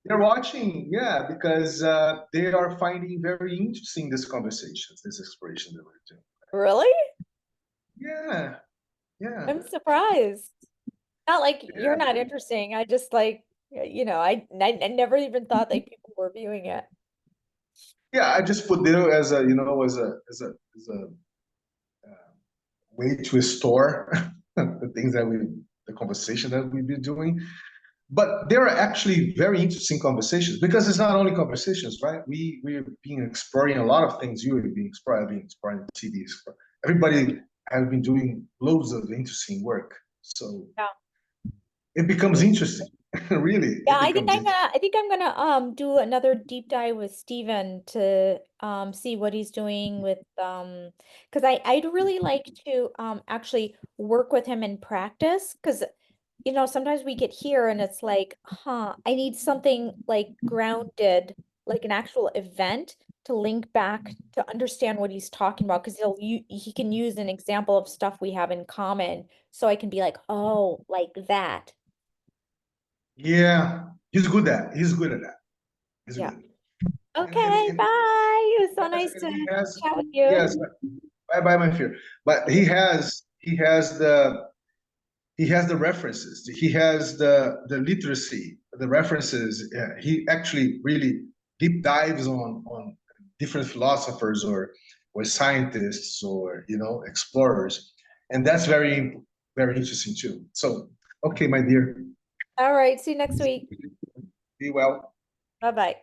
they're watching. Yeah, because they are finding very interesting this conversations, this exploration that we're doing. Really? Yeah. I'm surprised. Not like you're Yeah. not interesting. I just like, I never even thought like people were viewing it. Yeah, I just put there as a way to store the things the conversation that we've been doing. But there are actually very interesting conversations, because it's not only conversations, right? We're being exploring a lot of things. You have been exploring TV. Everybody has been doing loads of interesting work. So Yeah. it becomes interesting. Really. Yeah, I think I'm gonna do another deep dive with Steven to see what he's doing with because I'd really like to actually work with him in practice, because sometimes we get here and it's like, I need something like grounded, like an actual event to link back to understand what he's talking about, because he can use an example of stuff we have in common, so I can be like, oh, like that. Yeah. He's good at that. He's Yeah. good. Okay, bye. It was so Yes, nice and to he has, chat with you. yes, bye my fear. But he has the references. He has the literacy, the references. He actually really deep dives on different philosophers or scientists or explorers, and that's very very interesting too. So okay, my dear, All right. See you next week. be well. Bye-bye.